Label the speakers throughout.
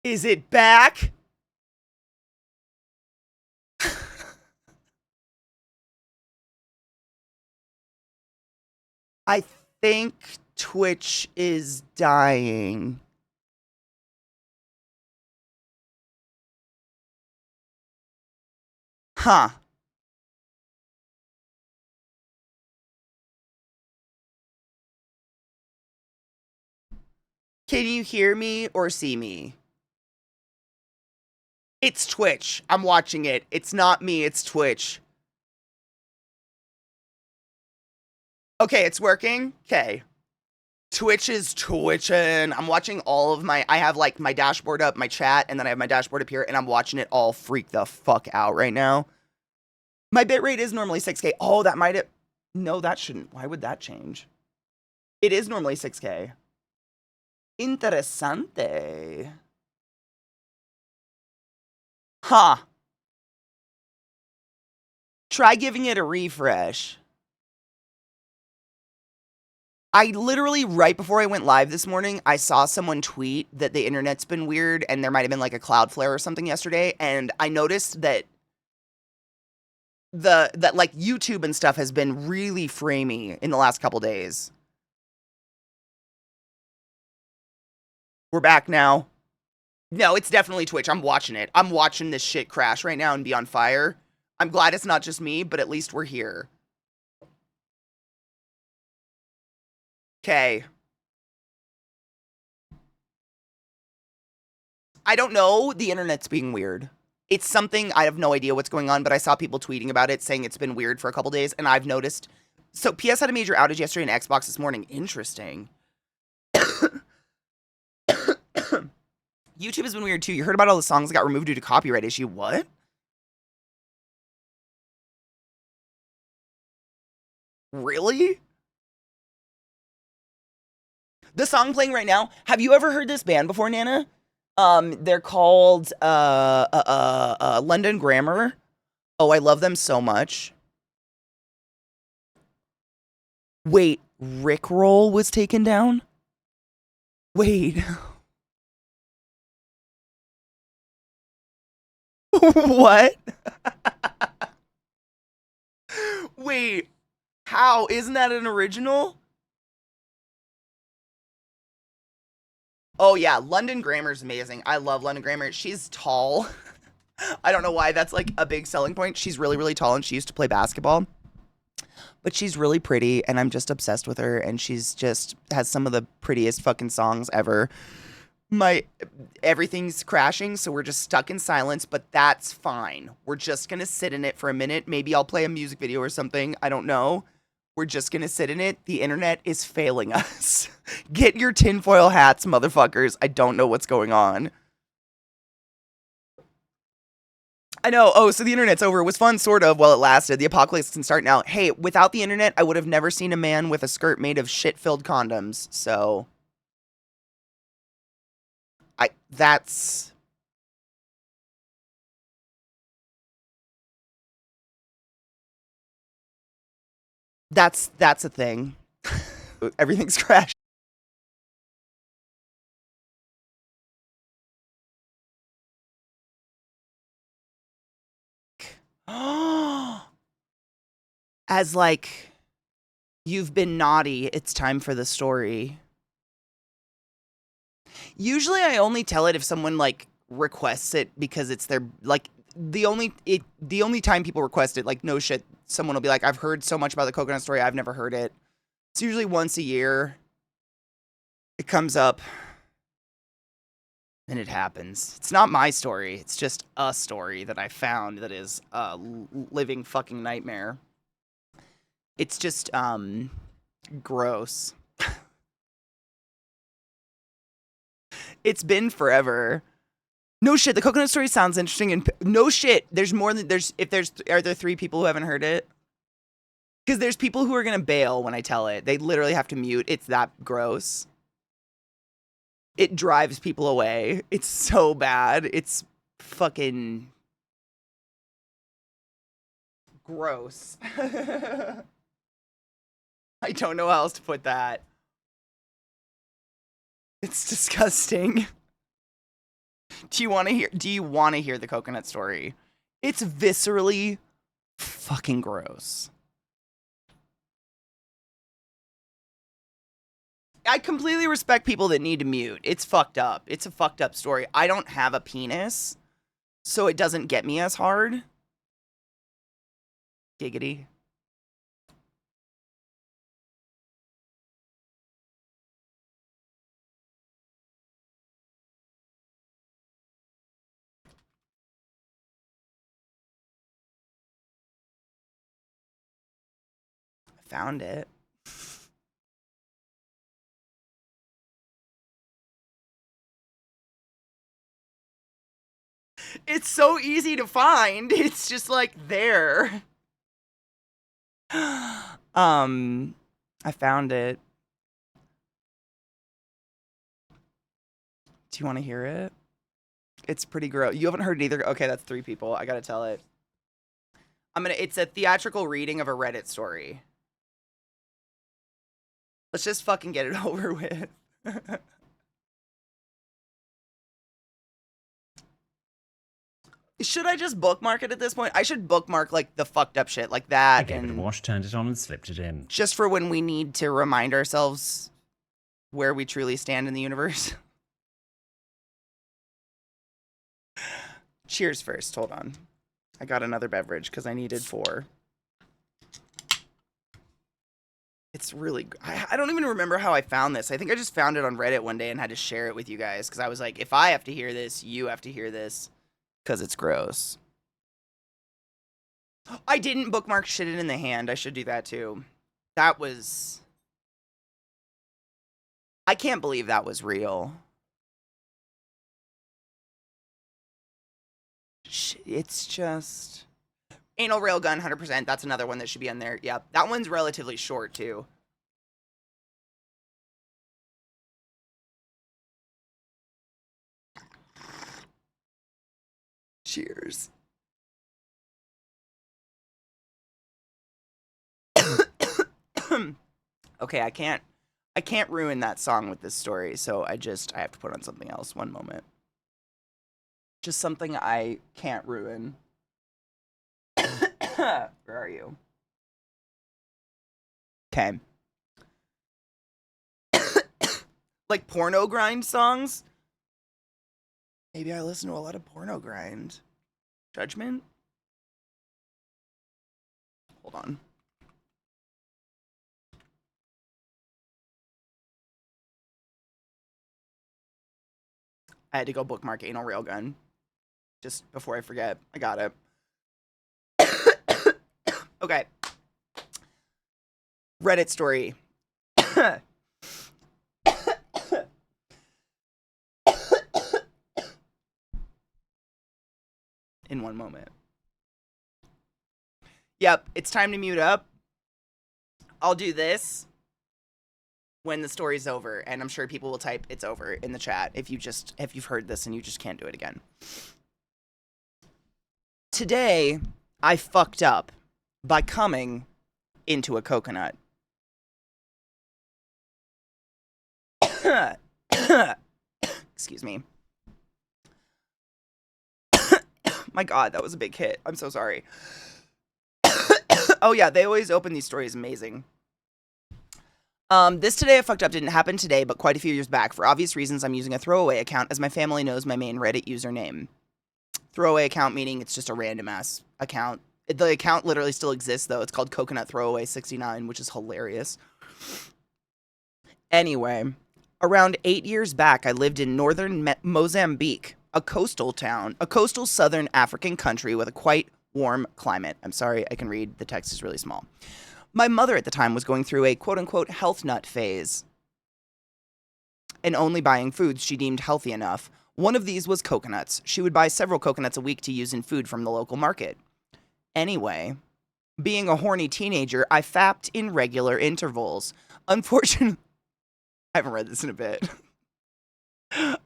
Speaker 1: Is it back? I think Twitch is dying. Huh. Can you hear me or see me? It's Twitch. I'm watching it. It's not me, it's Twitch. Okay, it's working? Okay. Twitch is twitching. I'm watching all of I have like my dashboard up, my chat, and then I have my dashboard up here, and I'm watching it all freak the fuck out right now. My bitrate is normally 6K. Oh, that might have, no, that shouldn't. Why would that change? It is normally 6K. Interessante. Huh. Try giving it a refresh. I literally, right before I went live this morning, I saw someone tweet that the internet's been weird and there might have been like a Cloudflare or something yesterday, and I noticed that that like YouTube and stuff has been really framey in the last couple days. We're back now. No, it's definitely Twitch. I'm watching it. I'm watching this shit crash right now and be on fire. I'm glad it's not just me, but at least we're here. Okay. I don't know. The internet's being weird. It's something, I have no idea what's going on, but I saw people tweeting about it, saying it's been weird for a couple days, and I've noticed. So PS had a major outage yesterday and Xbox this morning. Interesting. YouTube has been weird too. You heard about all the songs that got removed due to copyright issue. What? Really? The song playing right now, have you ever heard this band before, Nana? They're called London Grammar. Oh, I love them so much. Wait, Rickroll was taken down? Wait. What? Wait, how? Isn't that an original? Oh yeah, London Grammar's amazing. I love London Grammar. She's tall. I don't know why that's like a big selling point. She's really, really tall and she used to play basketball. But she's really pretty and I'm just obsessed with her and she's just has some of the prettiest fucking songs ever. My everything's crashing, so we're just stuck in silence, but that's fine. We're just gonna sit in it for a minute. Maybe I'll play a music video or something. I don't know. We're just gonna sit in it. The internet is failing us. Get your tinfoil hats, motherfuckers. I don't know what's going on. I know. Oh, so the internet's over. It was fun, sort of, while it lasted. The apocalypse can start now. Hey, without the internet, I would have never seen a man with a skirt made of shit-filled condoms. So, that's... That's a thing. Everything's crashed. As like, you've been naughty, it's time for the story. Usually I only tell it if someone like requests it because it's their like the only time people request it, like no shit, someone will be like, I've heard so much about the coconut story, I've never heard it. It's usually once a year. It comes up and it happens. It's not my story. It's just a story that I found that is a living fucking nightmare. It's just gross. It's been forever. No shit, the coconut story sounds interesting and no shit, there's more than are there 3 people who haven't heard it? Because there's people who are gonna bail when I tell it. They literally have to mute. It's that gross. It drives people away. It's so bad. It's fucking gross. I don't know how else to put that. It's disgusting. Do you want to hear the coconut story? It's viscerally fucking gross. I completely respect people that need to mute. It's fucked up. It's a fucked up story. I don't have a penis, so it doesn't get me as hard. Giggity. I found it. It's so easy to find. It's just like there. I found it. Do you want to hear it? It's pretty gross. You haven't heard it either? Okay, that's 3 people. I gotta tell it. It's a theatrical reading of a Reddit story. Let's just fucking get it over with. Should I just bookmark it at this point? I should bookmark, like, the fucked up shit like that.
Speaker 2: I gave it a wash, turned it on, and slipped it in.
Speaker 1: Just for when we need to remind ourselves where we truly stand in the universe. Cheers first. Hold on. I got another beverage because I needed 4. It's really... I don't even remember how I found this. I think I just found it on Reddit one day and had to share it with you guys because I was like, if I have to hear this, you have to hear this because it's gross. I didn't bookmark shit in the hand. I should do that too. That was... I can't believe that was real. It's just... Anal railgun, 100%. That's another one that should be on there. Yeah, that one's relatively short, too. Cheers. Okay, I can't ruin that song with this story, so I have to put on something else. One moment. Just something I can't ruin. Where are you? Okay. Like porno grind songs? Maybe I listen to a lot of porno grind. Judgment? Hold on. I had to go bookmark Anal Railgun. Just before I forget. I got it. Okay. Reddit story. In one moment. Yep, it's time to mute up. I'll do this when the story's over, and I'm sure people will type it's over in the chat if you've heard this and you just can't do it again. Today, I fucked up by coming into a coconut. Excuse me. My God, that was a big hit. I'm so sorry. Oh yeah, they always open these stories amazing. This Today I Fucked Up didn't happen today, but quite a few years back. For obvious reasons, I'm using a throwaway account as my family knows my main Reddit username. Throwaway account meaning it's just a random-ass account. The account literally still exists, though. It's called Coconut Throwaway 69, which is hilarious. Anyway, around 8 years back, I lived in northern Mozambique, a coastal southern African country with a quite warm climate. I'm sorry, I can read. The text is really small. My mother at the time was going through a quote-unquote health nut phase and only buying foods she deemed healthy enough. One of these was coconuts. She would buy several coconuts a week to use in food from the local market. Anyway, being a horny teenager, I fapped in regular intervals. Unfortunately, I haven't read this in a bit.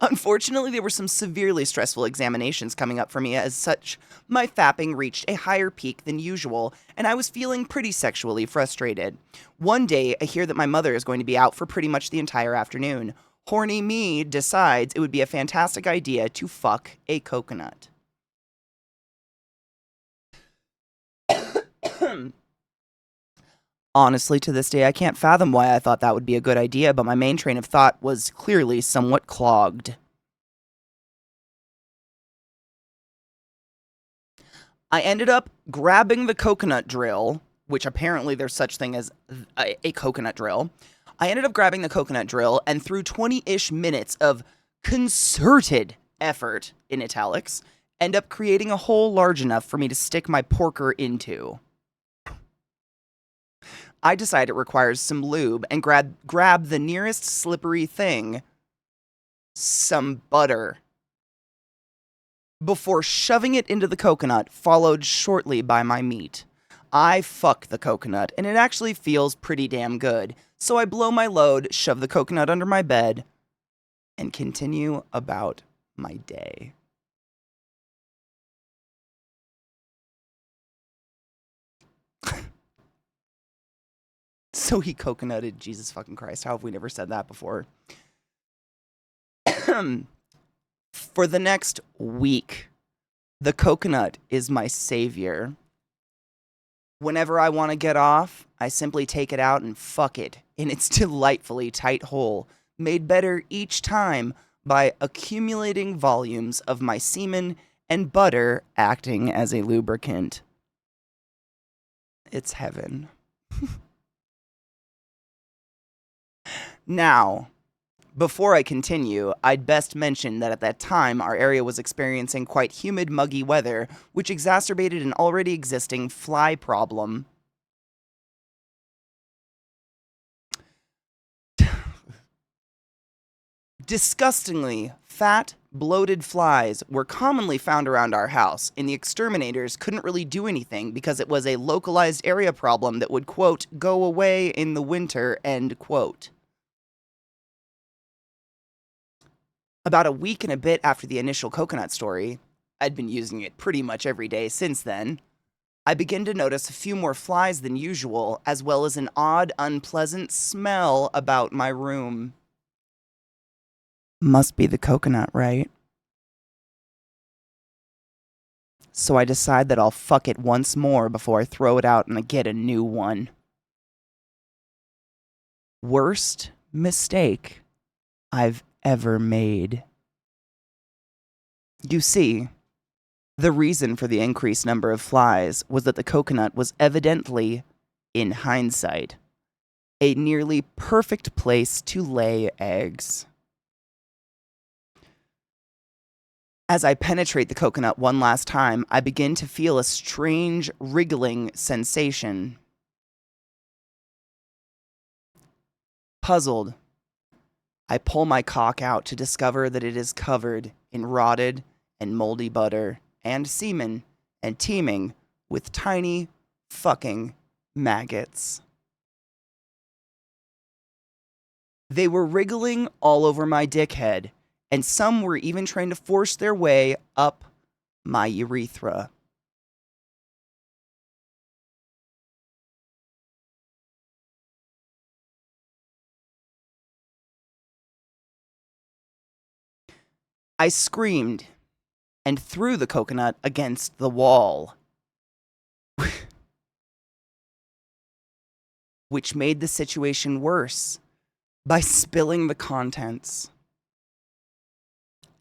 Speaker 1: Unfortunately, there were some severely stressful examinations coming up for me. As such, my fapping reached a higher peak than usual, and I was feeling pretty sexually frustrated. One day, I hear that my mother is going to be out for pretty much the entire afternoon. Horny me decides it would be a fantastic idea to fuck a coconut. Honestly, to this day, I can't fathom why I thought that would be a good idea, but my main train of thought was clearly somewhat clogged. I ended up grabbing the coconut drill, which apparently there's such thing as a coconut drill. I ended up grabbing the coconut drill, and through 20-ish minutes of concerted effort, in italics, end up creating a hole large enough for me to stick my porker into. I decide it requires some lube and grab the nearest slippery thing, some butter, before shoving it into the coconut, followed shortly by my meat. I fuck the coconut, and it actually feels pretty damn good. So I blow my load, shove the coconut under my bed, and continue about my day. So he coconutted. Jesus fucking Christ. How have we never said that before? For the next week, the coconut is my savior. Whenever I want to get off, I simply take it out and fuck it in its delightfully tight hole, made better each time by accumulating volumes of my semen and butter acting as a lubricant. It's heaven. Now, before I continue, I'd best mention that at that time our area was experiencing quite humid, muggy weather, which exacerbated an already existing fly problem. Disgustingly fat, bloated flies were commonly found around our house, and the exterminators couldn't really do anything because it was a localized area problem that would, quote, go away in the winter, end quote. About a week and a bit after the initial coconut story, I'd been using it pretty much every day since then, I began to notice a few more flies than usual, as well as an odd, unpleasant smell about my room. Must be the coconut, right? So I decide that I'll fuck it once more before I throw it out and I get a new one. Worst mistake I've ever made. You see, the reason for the increased number of flies was that the coconut was evidently, in hindsight, a nearly perfect place to lay eggs. As I penetrate the coconut one last time, I begin to feel a strange wriggling sensation. Puzzled, I pull my cock out to discover that it is covered in rotted and moldy butter and semen and teeming with tiny fucking maggots. They were wriggling all over my dickhead, and some were even trying to force their way up my urethra. I screamed and threw the coconut against the wall, which made the situation worse by spilling the contents.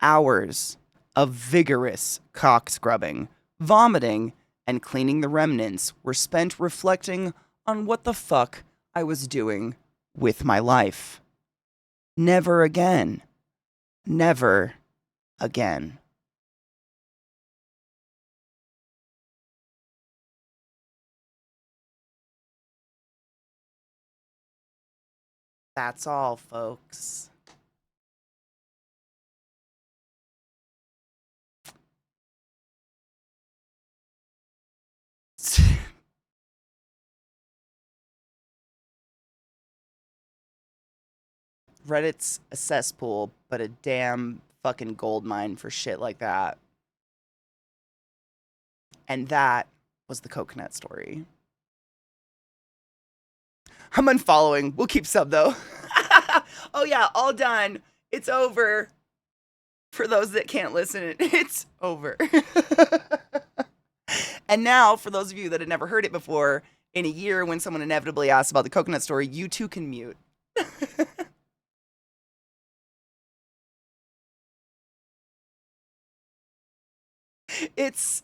Speaker 1: Hours of vigorous cock scrubbing, vomiting, and cleaning the remnants were spent reflecting on what the fuck I was doing with my life. Never again. Never again. That's all, folks. Reddit's a cesspool, but a damn fucking gold mine for shit like that. And that was the coconut story. I'm unfollowing. We'll keep sub though. Oh yeah, all done. It's over. For those that can't listen, it's over. And now, for those of you that had never heard it before, in a year when someone inevitably asks about the coconut story, you too can mute. It's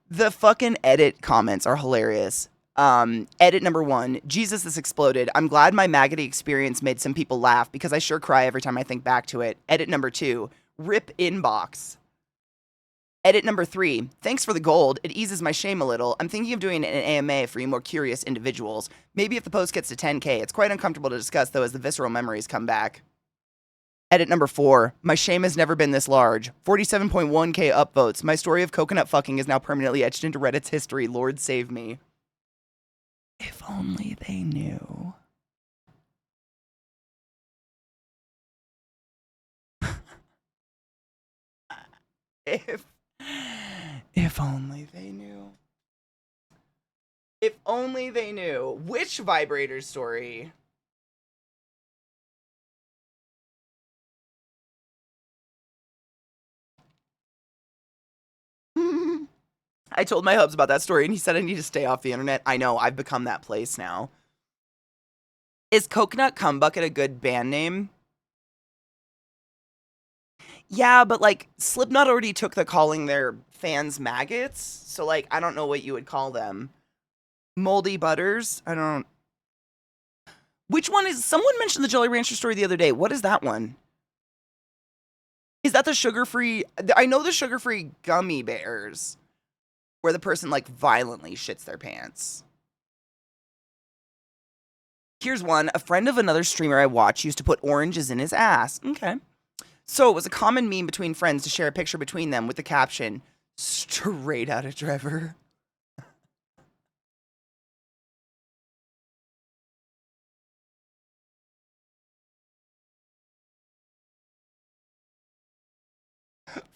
Speaker 1: the fucking edit comments are hilarious. Edit number 1, Jesus, this exploded. I'm glad my maggoty experience made some people laugh because I sure cry every time I think back to it. Edit number 2, rip inbox. Edit number 3, thanks for the gold. It eases my shame a little. I'm thinking of doing an AMA for you more curious individuals. Maybe if the post gets to 10K. It's quite uncomfortable to discuss though as the visceral memories come back. Edit number 4, my shame has never been this large. 47.1K upvotes. My story of coconut fucking is now permanently etched into Reddit's history. Lord save me. If only they knew. if only they knew. If only they knew. Which vibrator story? I told my hubs about that story and he said I need to stay off the internet. I know, I've become that place now. Is Coconut Cum Bucket a good band name? Yeah, but like Slipknot already took the calling their fans maggots, so like I don't know what you would call them. Moldy Butters? I don't. Which one is? Someone mentioned the Jolly Rancher story the other day. What is that one? Is that the sugar-free? I know the sugar-free gummy bears, where the person like violently shits their pants. Here's one. A friend of another streamer I watch used to put oranges in his ass. Okay. So it was a common meme between friends to share a picture between them with the caption, straight out of Trevor.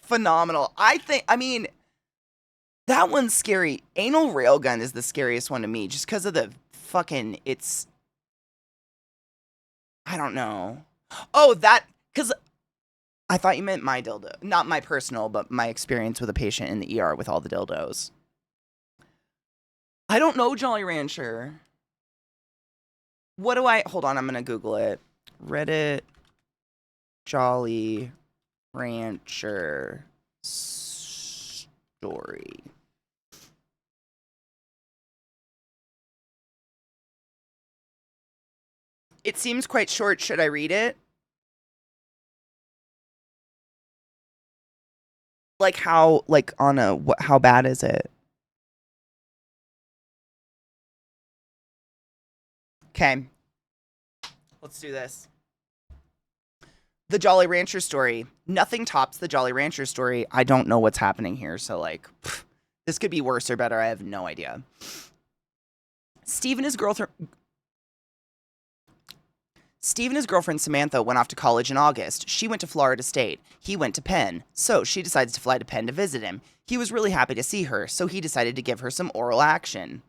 Speaker 1: Phenomenal. I mean, that one's scary. Anal railgun is the scariest one to me just because of the fucking, I don't know. Oh, because I thought you meant my dildo. Not my personal, but my experience with a patient in the ER with all the dildos. I don't know Jolly Rancher. Hold on, I'm going to Google it. Reddit Jolly Rancher story. It seems quite short. Should I read it? Like how, like on a, how bad is it? Okay. Let's do this. The Jolly Rancher story. Nothing tops the Jolly Rancher story. I don't know what's happening here, so like, this could be worse or better. I have no idea. Steve and his girlfriend Samantha went off to college in August. She went to Florida State. He went to Penn. So she decides to fly to Penn to visit him. He was really happy to see her, so he decided to give her some oral action.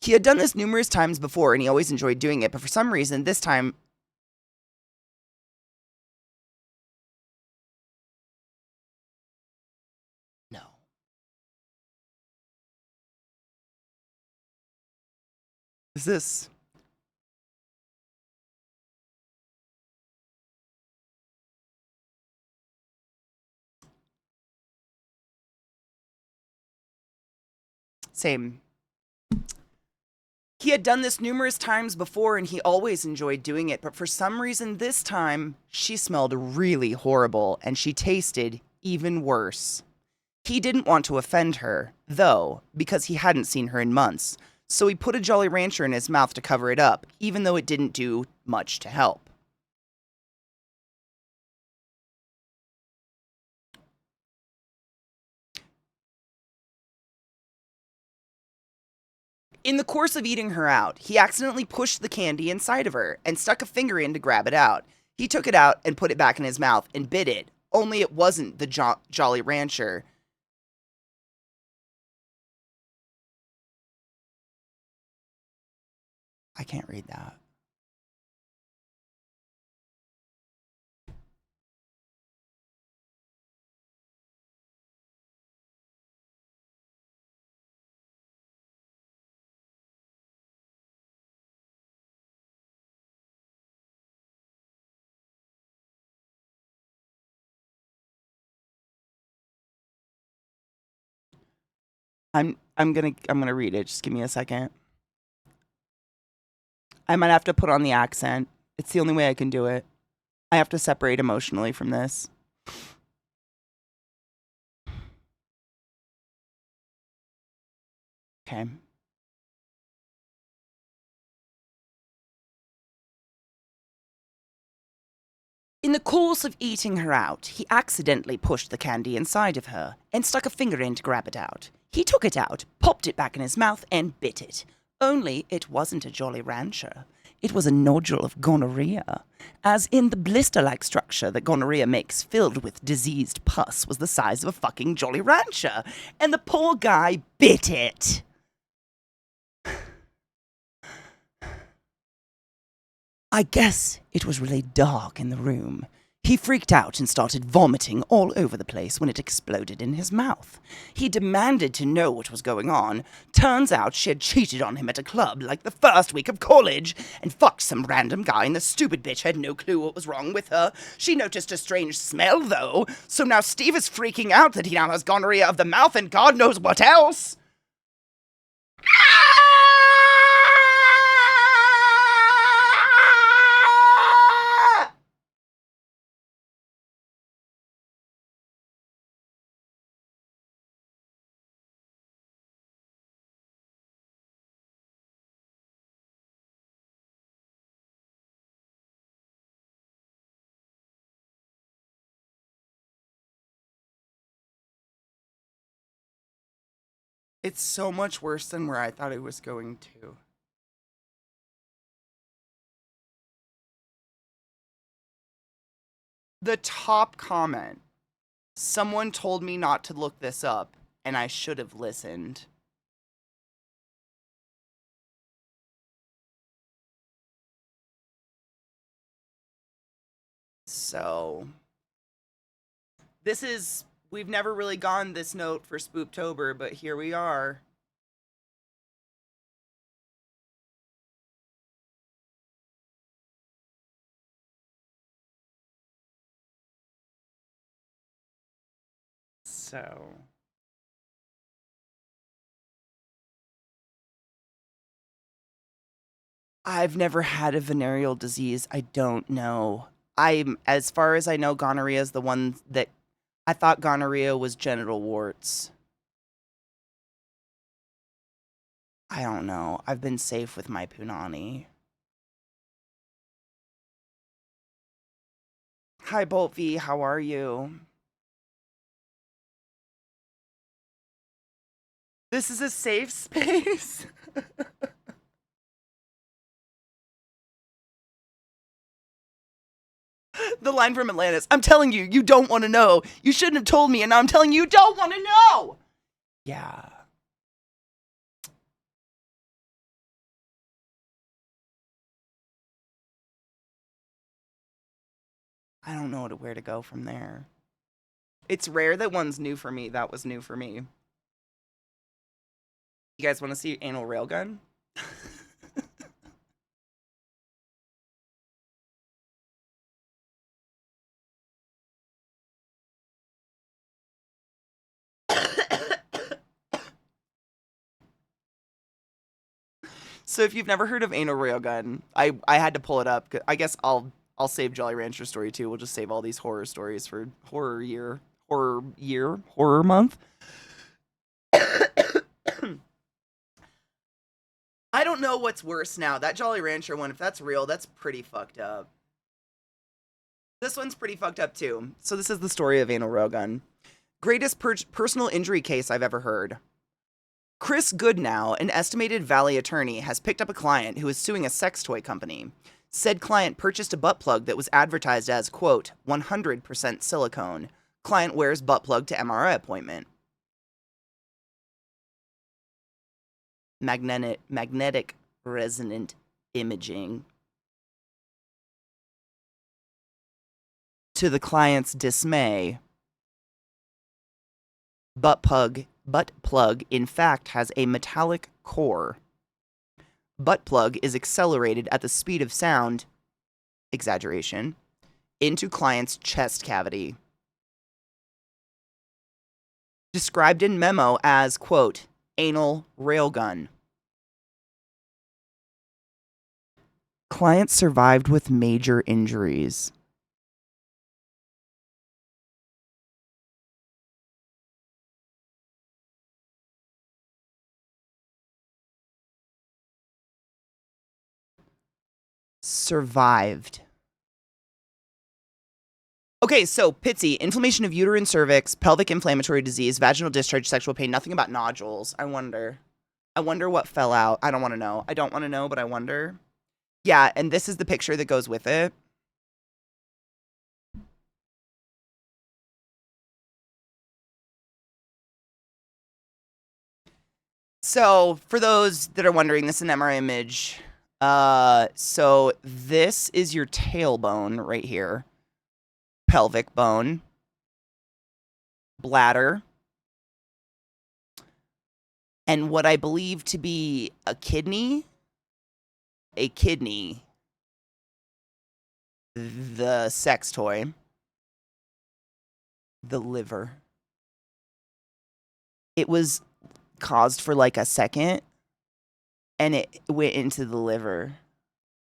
Speaker 1: He had done this numerous times before, and he always enjoyed doing it, but for some reason, this time... No. Is this... Same. He had done this numerous times before and he always enjoyed doing it, but for some reason this time, she smelled really horrible and she tasted even worse. He didn't want to offend her, though, because he hadn't seen her in months, so he put a Jolly Rancher in his mouth to cover it up, even though it didn't do much to help. In the course of eating her out, he accidentally pushed the candy inside of her and stuck a finger in to grab it out. He took it out and put it back in his mouth and bit it, only it wasn't the Jolly Rancher. I can't read that. I'm gonna read it. Just give me a second. I might have to put on the accent. It's the only way I can do it. I have to separate emotionally from this. Okay. In the course of eating her out, he accidentally pushed the candy inside of her and stuck a finger in to grab it out. He took it out, popped it back in his mouth, and bit it. Only it wasn't a Jolly Rancher. It was a nodule of gonorrhea. As in the blister-like structure that gonorrhea makes, filled with diseased pus, was the size of a fucking Jolly Rancher. And the poor guy bit it. I guess it was really dark in the room. He freaked out and started vomiting all over the place when it exploded in his mouth. He demanded to know what was going on. Turns out she had cheated on him at a club like the first week of college and fucked some random guy, and the stupid bitch had no clue what was wrong with her. She noticed a strange smell, though, so now Steve is freaking out that he now has gonorrhea of the mouth and God knows what else. It's so much worse than where I thought it was going to. The top comment. Someone told me not to look this up, and I should have listened. So, we've never really gone this note for Spooptober, but here we are. So, I've never had a venereal disease. I don't know. As far as I know, gonorrhea is the one that I thought gonorrhea was genital warts. I don't know. I've been safe with my punani. Hi, Bolt V. How are you? This is a safe space. The line from Atlantis. I'm telling you, you don't want to know. You shouldn't have told me, and now I'm telling you, you don't want to know. Yeah. I don't know where to go from there. It's rare that one's new for me. That was new for me. You guys want to see anal railgun? So if you've never heard of anal railgun, I had to pull it up. I guess I'll save Jolly Rancher story too. We'll just save all these horror stories for horror month. I don't know what's worse now. That Jolly Rancher one, if that's real, that's pretty fucked up. This one's pretty fucked up too. So this is the story of anal railgun. Greatest personal injury case I've ever heard. Chris Goodnow, an estimated Valley attorney, has picked up a client who is suing a sex toy company. Said client purchased a butt plug that was advertised as, quote, 100% silicone. Client wears butt plug to MRI appointment. Magnetic resonant imaging. To the client's dismay, butt plug in fact has a metallic core. Butt plug is accelerated at the speed of sound, exaggeration, into client's chest cavity. Described in memo as, quote, anal railgun. Client survived with major injuries. Survived. Okay, so Pitsy, inflammation of uterine cervix, pelvic inflammatory disease, vaginal discharge, sexual pain, nothing about nodules. I wonder what fell out. I don't want to know. I don't want to know, but I wonder. Yeah, and this is the picture that goes with it. So, for those that are wondering, this is an MRI image. So this is your tailbone right here. Pelvic bone. Bladder. And what I believe to be a kidney. The sex toy. The liver. It was caused for like a second, and it went into the liver.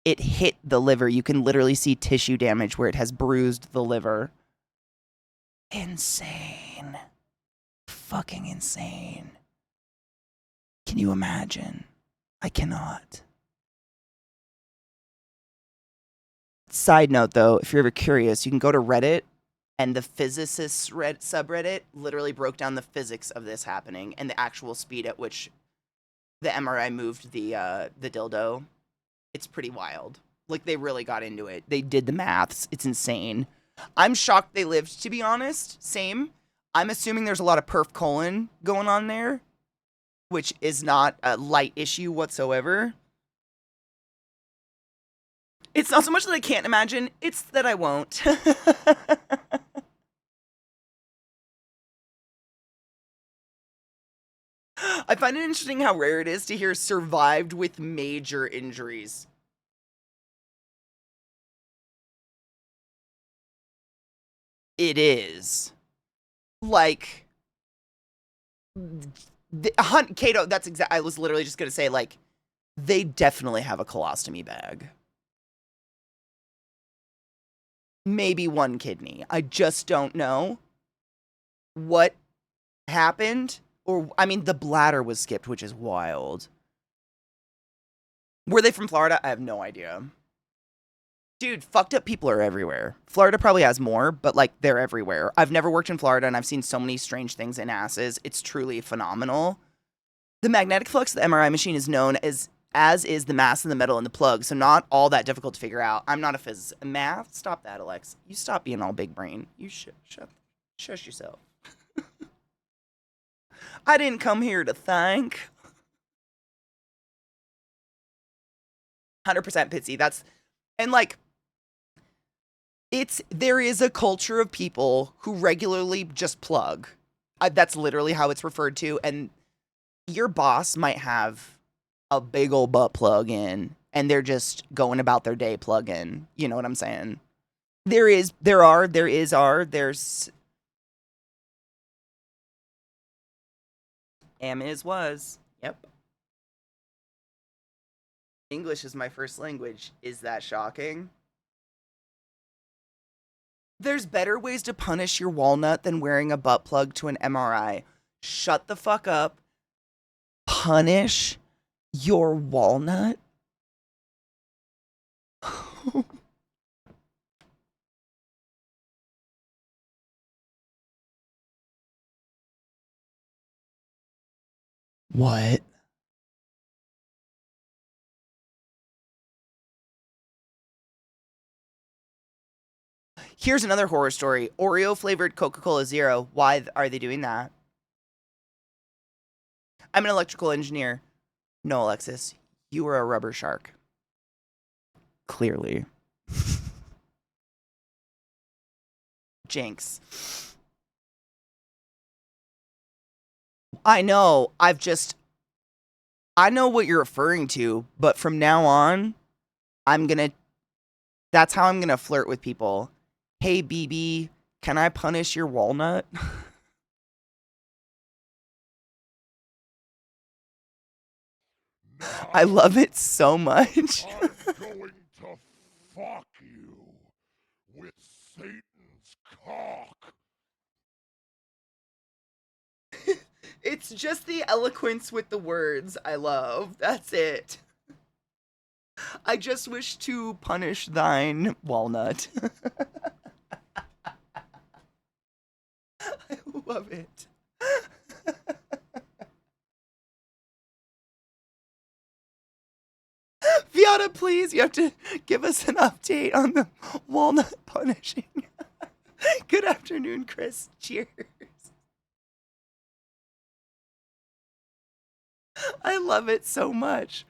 Speaker 1: It hit the liver. You can literally see tissue damage where it has bruised the liver. Insane. Fucking insane. Can you imagine? I cannot. Side note though, if you're ever curious, you can go to Reddit, and the physicists subreddit literally broke down the physics of this happening and the actual speed at which the MRI moved the dildo. It's pretty wild. Like, they really got into it. They did the maths. It's insane. I'm shocked they lived, to be honest. Same. I'm assuming there's a lot of perf colon going on there, which is not a light issue whatsoever. It's not so much that I can't imagine, it's that I won't. I find it interesting how rare it is to hear survived with major injuries. It is. Like, Kato, that's exact. I was literally just gonna say, like, they definitely have a colostomy bag. Maybe one kidney. I just don't know what happened. Or, I mean, the bladder was skipped, which is wild. Were they from Florida? I have no idea. Dude, fucked up people are everywhere. Florida probably has more, but, like, they're everywhere. I've never worked in Florida, and I've seen so many strange things in asses. It's truly phenomenal. The magnetic flux of the MRI machine is known as is the mass in the metal in the plug, so not all that difficult to figure out. I'm not a physicist. Math? Stop that, Alex. You stop being all big brain. You shush yourself. I didn't come here to think. 100% Pitsy. And like, there is a culture of people who regularly just plug. That's literally how it's referred to. And your boss might have a big old butt plug in, and they're just going about their day plugging. You know what I'm saying? There's was. Yep. English is my first language. Is that shocking? There's better ways to punish your walnut than wearing a butt plug to an MRI. Shut the fuck up. Punish your walnut? What? Here's another horror story. Oreo flavored Coca-Cola Zero. Why are they doing that? I'm an electrical engineer. No, Alexis, you are a rubber shark. Clearly. Jinx. I know. I know what you're referring to, but from now on, I'm gonna. That's how I'm gonna flirt with people. Hey, BB, can I punish your walnut? I love it so much.
Speaker 3: I'm going to fuck you with Satan's cock.
Speaker 1: It's just the eloquence with the words I love. That's it. I just wish to punish thine walnut. I love it. Fiona, please, you have to give us an update on the walnut punishing. Good afternoon, Chris. Cheers. I love it so much.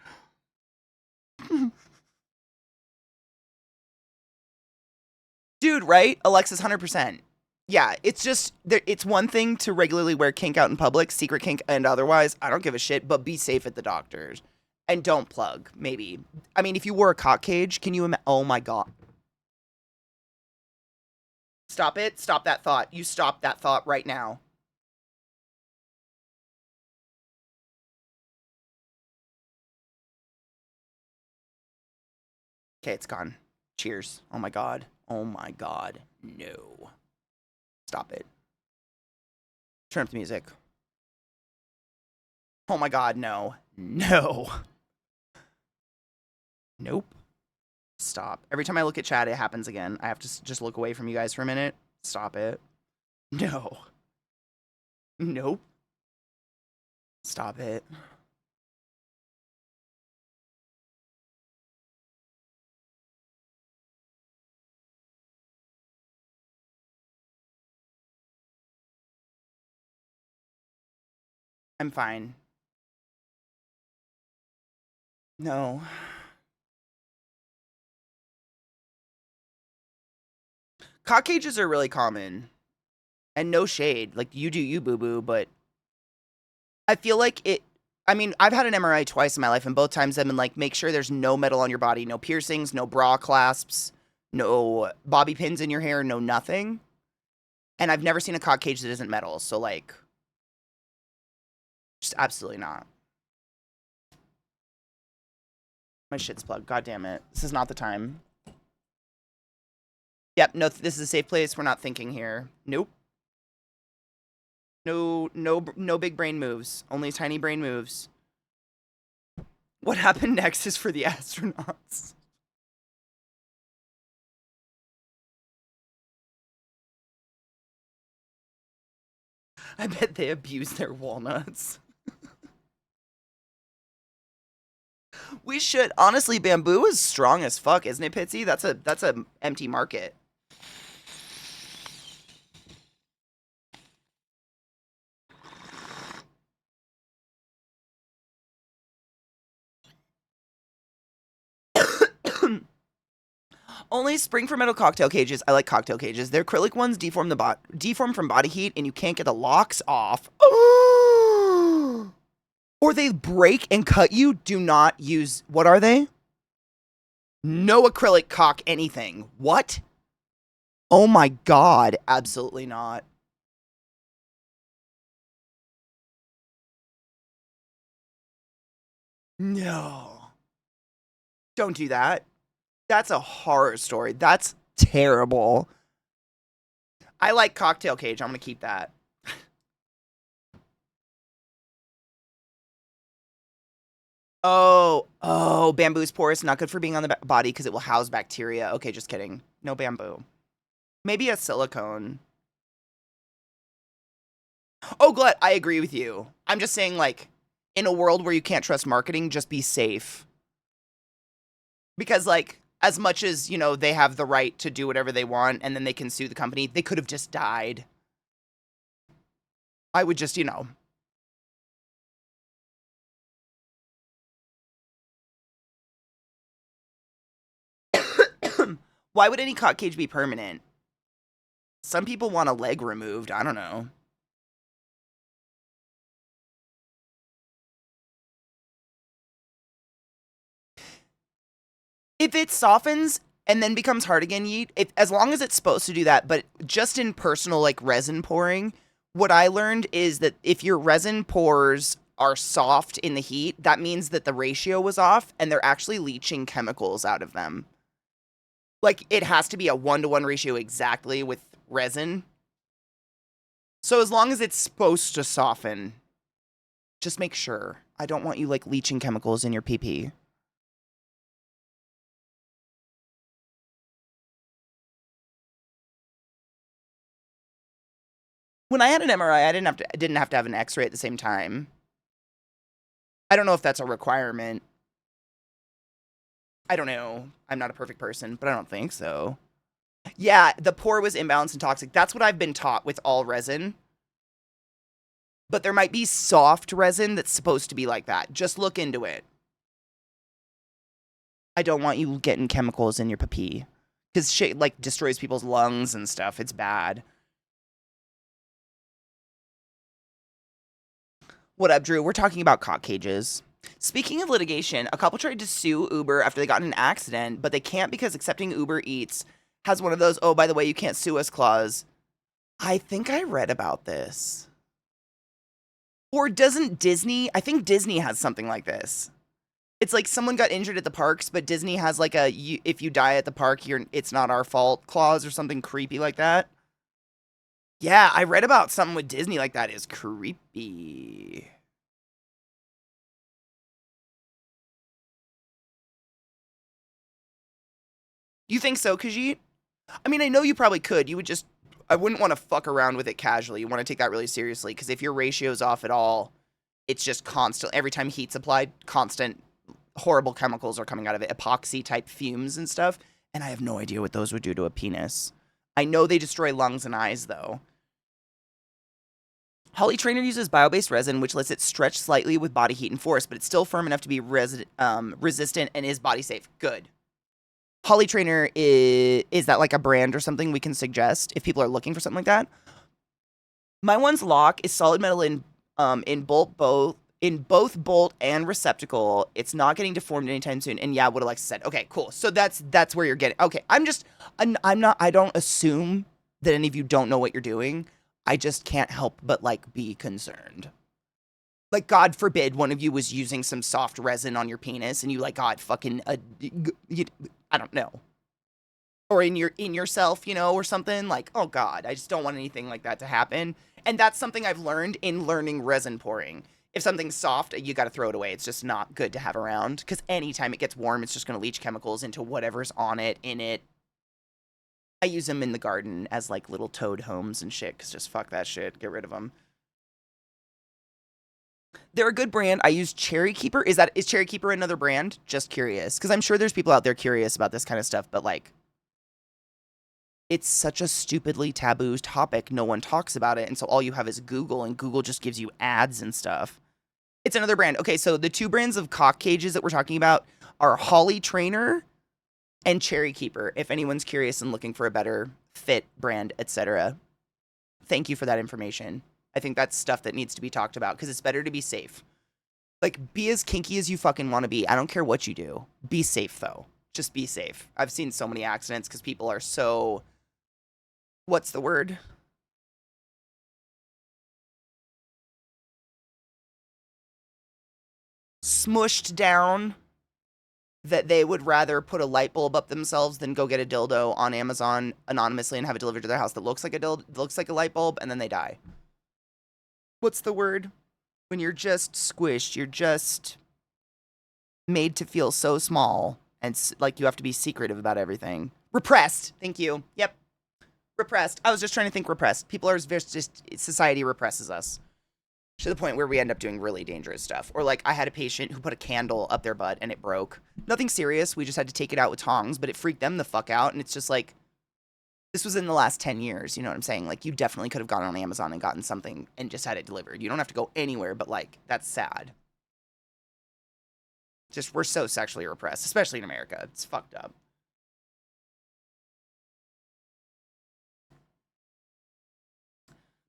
Speaker 1: Dude, right? Alexis, 100%. Yeah, it's just, it's one thing to regularly wear kink out in public, secret kink and otherwise. I don't give a shit, but be safe at the doctors. And don't plug, maybe. I mean, if you wore a cock cage, can you oh my God. Stop it. Stop that thought. You stop that thought right now. Okay, it's gone. Cheers. Oh my God. Oh my God. No. Stop it. Turn up the music. Oh my God, no. No. Nope. Stop. Every time I look at chat, it happens again. I have to just look away from you guys for a minute. Stop it. No. Nope. Stop it. I'm fine. No. Cock cages are really common. And no shade. Like, you do you, boo-boo, but I feel like it... I mean, I've had an MRI twice in my life, and both times I've been like, make sure there's no metal on your body, no piercings, no bra clasps, no bobby pins in your hair, no nothing. And I've never seen a cock cage that isn't metal, so like... Just absolutely not. My shit's plugged. God damn it. This is not the time. Yep, no, this is a safe place. We're not thinking here. Nope. No big brain moves. Only tiny brain moves. What happened next is for the astronauts. I bet they abuse their walnuts. We should. Honestly, bamboo is strong as fuck, isn't it, Pitsy? That's a empty market. Only spring for metal cocktail cages. I like cocktail cages. Their acrylic ones deform from body heat, and you can't get the locks off. Or they break and cut you. Do not use. What are they? No acrylic cock anything. What? Oh my God. Absolutely not. No. Don't do that. That's a horror story. That's terrible. I like cocktail cage. I'm going to keep that. Oh, bamboo's porous. Not good for being on the body because it will house bacteria. Okay, just kidding. No bamboo. Maybe a silicone. Oh, Glut, I agree with you. I'm just saying, like, in a world where you can't trust marketing, just be safe. Because, like, as much as, you know, they have the right to do whatever they want and then they can sue the company, they could have just died. I would just, you know. Why would any cock cage be permanent? Some people want a leg removed. I don't know. If it softens and then becomes hard again, yeet, as long as it's supposed to do that, but just in personal like resin pouring, what I learned is that if your resin pores are soft in the heat, that means that the ratio was off and they're actually leaching chemicals out of them. Like it has to be a 1-to-1 ratio exactly with resin. So as long as it's supposed to soften, just make sure. I don't want you like leaching chemicals in your pee pee. When I had an MRI, I didn't have to have an X-ray at the same time. I don't know if that's a requirement. I don't know. I'm not a perfect person, but I don't think so. Yeah, the pore was imbalanced and toxic. That's what I've been taught with all resin. But there might be soft resin that's supposed to be like that. Just look into it. I don't want you getting chemicals in your pee because shit like destroys people's lungs and stuff. It's bad. What up, Drew? We're talking about cock cages. Speaking of litigation, a couple tried to sue Uber after they got in an accident, but they can't because accepting Uber Eats has one of those, oh, by the way, you can't sue us clause. I think I read about this. Or doesn't Disney? I think Disney has something like this. It's like someone got injured at the parks, but Disney has like a if you die at the park, it's not our fault clause or something creepy like that. Yeah, I read about something with Disney like that. Is creepy. You think so, Khajiit? I mean, I know you probably could. You would just, I wouldn't want to fuck around with it casually. You want to take that really seriously because if your ratio's off at all, it's just constant. Every time heat's applied, constant horrible chemicals are coming out of it, epoxy type fumes and stuff. And I have no idea what those would do to a penis. I know they destroy lungs and eyes though. Holly Trainer uses bio-based resin, which lets it stretch slightly with body heat and force, but it's still firm enough to be resistant and is body safe. Good. Holly Trainer is that like a brand or something we can suggest if people are looking for something like that? My one's lock is solid metal in both bolt and receptacle. It's not getting deformed anytime soon. And yeah, what Alexa said. Okay, cool. So that's where you're getting. Okay, I'm not. I don't assume that any of you don't know what you're doing. I just can't help but like be concerned. Like, God forbid one of you was using some soft resin on your penis and you like got fucking, I don't know. Or in yourself, or something. Like, oh God, I just don't want anything like that to happen. And that's something I've learned in learning resin pouring. If something's soft, you got to throw it away. It's just not good to have around. Because anytime it gets warm, it's just going to leach chemicals into whatever's on it, in it. I use them in the garden as like little toad homes and shit. Because just fuck that shit. Get rid of them. They're a good brand. I use Cherry Keeper. Is Cherry Keeper another brand? Just curious. Because I'm sure there's people out there curious about this kind of stuff. But like, it's such a stupidly taboo topic. No one talks about it. And so all you have is Google. And Google just gives you ads and stuff. It's another brand. Okay, so the two brands of cock cages that we're talking about are Holly Trainer and Cherry Keeper. If anyone's curious and looking for a better fit brand, etc. Thank you for that information. I think that's stuff that needs to be talked about because it's better to be safe. Like, be as kinky as you fucking want to be. I don't care what you do. Be safe, though. Just be safe. I've seen so many accidents because people are so... What's the word? Smushed down that they would rather put a light bulb up themselves than go get a dildo on Amazon anonymously and have it delivered to their house that looks like a light bulb, and then they die. What's the word? When you're just squished, you're just made to feel so small and like you have to be secretive about everything. Repressed. Thank you. Yep. Repressed. I was just trying to think repressed. People are just, society represses us to the point where we end up doing really dangerous stuff. Or like I had a patient who put a candle up their butt and it broke. Nothing serious. We just had to take it out with tongs, but it freaked them the fuck out. And it's just like, this was in the last 10 years. You know what I'm saying? Like you definitely could have gone on Amazon and gotten something and just had it delivered. You don't have to go anywhere, but like, that's sad. Just, we're so sexually repressed, especially in America. It's fucked up.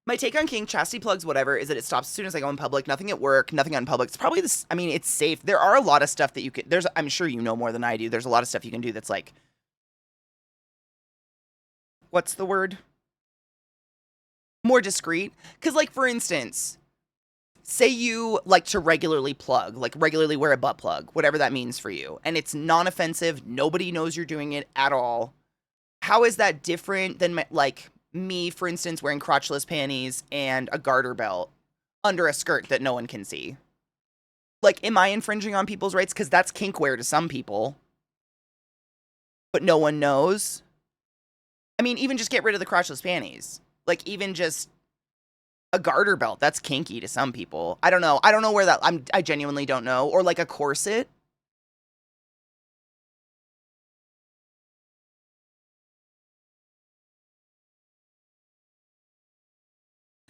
Speaker 1: My take on kink, chastity plugs, whatever, is that it stops as soon as I go in public. Nothing at work, nothing on public. It's probably this. I mean, it's safe. There are a lot of stuff that you can. I'm sure you know more than I do. There's a lot of stuff you can do that's like, what's the word? More discreet. Because, like, for instance, say you like to regularly plug, like regularly wear a butt plug, whatever that means for you, and it's non-offensive. Nobody knows you're doing it at all. How is that different than like me, for instance, wearing crotchless panties and a garter belt under a skirt that no one can see? Like, am I infringing on people's rights? Because that's kink wear to some people, but no one knows. I mean, even just get rid of the crotchless panties. Like, even just a garter belt, that's kinky to some people. I don't know. I don't know where that, I genuinely don't know. Or like a corset.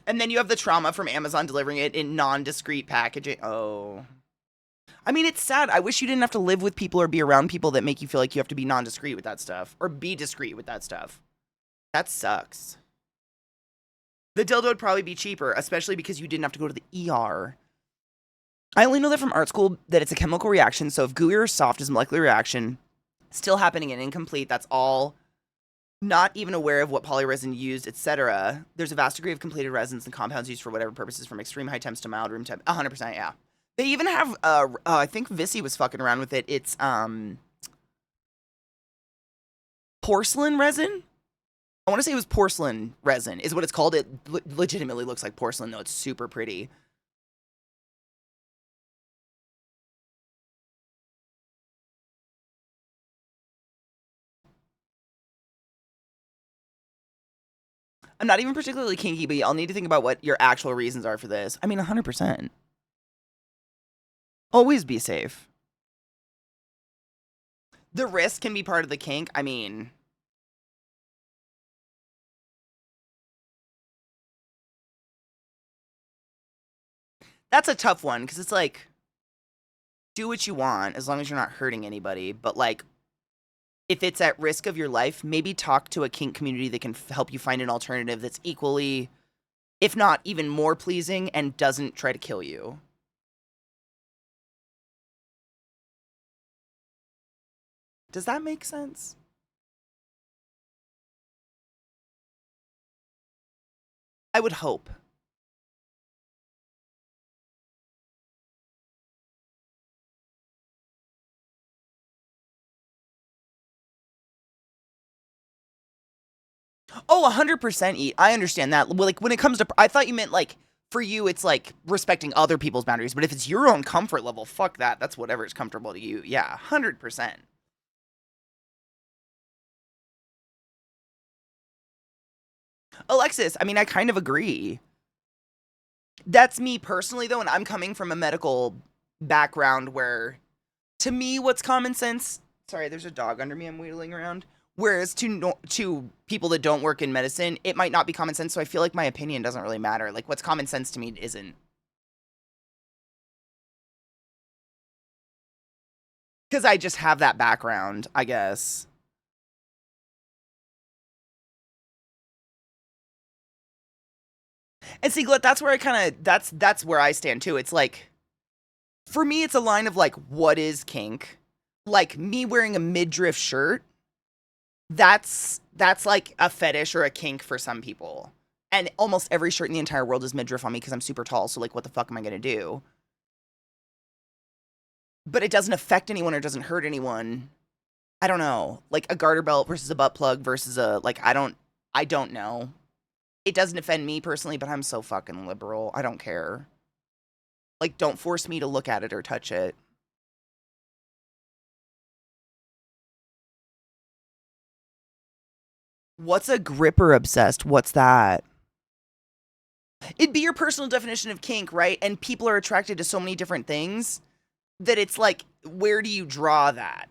Speaker 1: And then you have the trauma from Amazon delivering it in non-discreet packaging. Oh. I mean, it's sad. I wish you didn't have to live with people or be around people that make you feel like you have to be non-discreet with that stuff. Or be discreet with that stuff. That sucks. The dildo would probably be cheaper, especially because you didn't have to go to the ER. I only know that from art school that it's a chemical reaction, so if gooey or soft is molecular reaction, still happening and incomplete, that's all. Not even aware of what polyresin used, etc. There's a vast degree of completed resins and compounds used for whatever purposes, from extreme high temps to mild room temp. 100%, yeah. They even have, I think Vissy was fucking around with it. It's, porcelain resin? I want to say it was porcelain resin, is what it's called. It legitimately looks like porcelain, though. It's super pretty. I'm not even particularly kinky, but I'll need to think about what your actual reasons are for this. I mean, 100%. Always be safe. The risk can be part of the kink. I mean, that's a tough one, because it's like, do what you want as long as you're not hurting anybody. But like, if it's at risk of your life, maybe talk to a kink community that can help you find an alternative that's equally, if not even more pleasing, and doesn't try to kill you. Does that make sense? I would hope. Oh, 100% eat. I understand that. Well, like, when it comes to, I thought you meant like, for you, it's like respecting other people's boundaries. But if it's your own comfort level, fuck that. That's whatever is comfortable to you. Yeah, 100%. Alexis, I mean, I kind of agree. That's me personally, though, and I'm coming from a medical background where, to me, what's common sense. Sorry, there's a dog under me. I'm wheeling around. Whereas to people that don't work in medicine, it might not be common sense. So I feel like my opinion doesn't really matter. Like, what's common sense to me isn't. Because I just have that background, I guess. And see, Glut, that's where I kind of that's where I stand too. It's like, for me, it's a line of like, what is kink? Like me wearing a midriff shirt. That's like a fetish or a kink for some people. And almost every shirt in the entire world is midriff on me because I'm super tall. So like, what the fuck am I gonna do? But it doesn't affect anyone or doesn't hurt anyone. I don't know. Like a garter belt versus a butt plug versus a like I don't know. It doesn't offend me personally, but I'm so fucking liberal. I don't care. Like, don't force me to look at it or touch it. What's a gripper obsessed? What's that? It'd be your personal definition of kink, right? And people are attracted to so many different things that it's like, where do you draw that?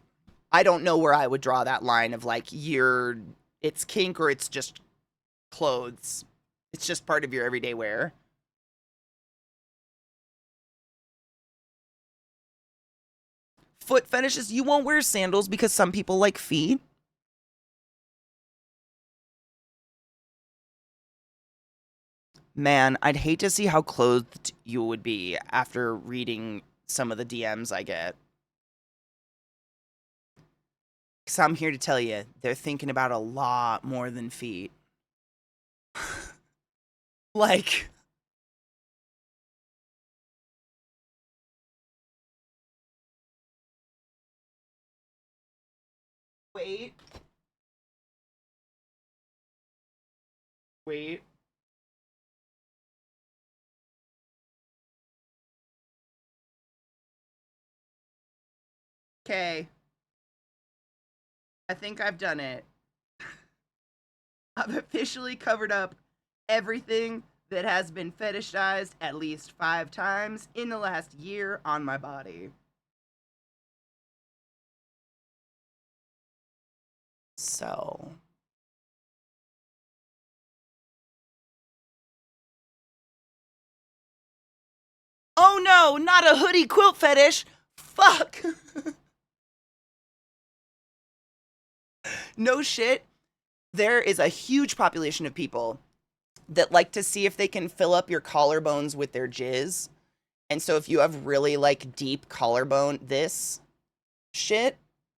Speaker 1: I don't know where I would draw that line of like, it's kink or it's just clothes. It's just part of your everyday wear. Foot fetishes, you won't wear sandals because some people like feet. Man, I'd hate to see how clothed you would be after reading some of the DMs I get. Because I'm here to tell you, they're thinking about a lot more than feet. Like, wait, wait. Okay, I think I've done it. I've officially covered up everything that has been fetishized at least 5 times in the last year on my body. So, oh no, not a hoodie quilt fetish. Fuck. No shit. There is a huge population of people that like to see if they can fill up your collarbones with their jizz. And so if you have really like deep collarbone, this shit,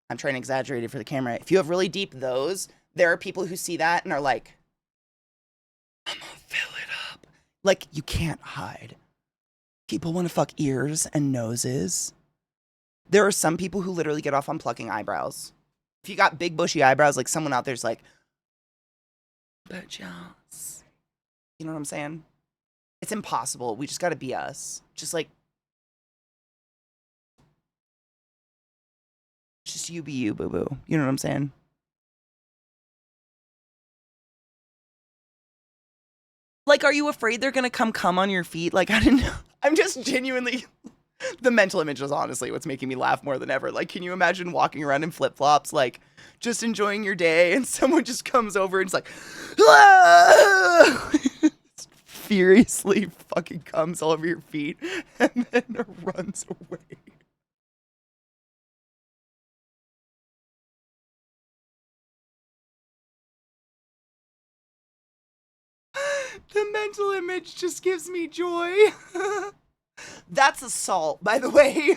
Speaker 1: I'm trying to exaggerate it for the camera. If you have really deep those, there are people who see that and are like, I'm gonna fill it up. Like, you can't hide. People want to fuck ears and noses. There are some people who literally get off on plucking eyebrows. If you got big bushy eyebrows, like someone out there's like, but yes. You know what I'm saying? It's impossible. We just gotta be us. Just like, just you be you, boo boo. You know what I'm saying? Like, are you afraid they're gonna come on your feet? Like, I don't know. I'm just genuinely. The mental image is honestly what's making me laugh more than ever. Like, can you imagine walking around in flip flops, like, just enjoying your day, and someone just comes over and it's like, ah! Furiously fucking comes all over your feet and then runs away. The mental image just gives me joy. That's assault, by the way.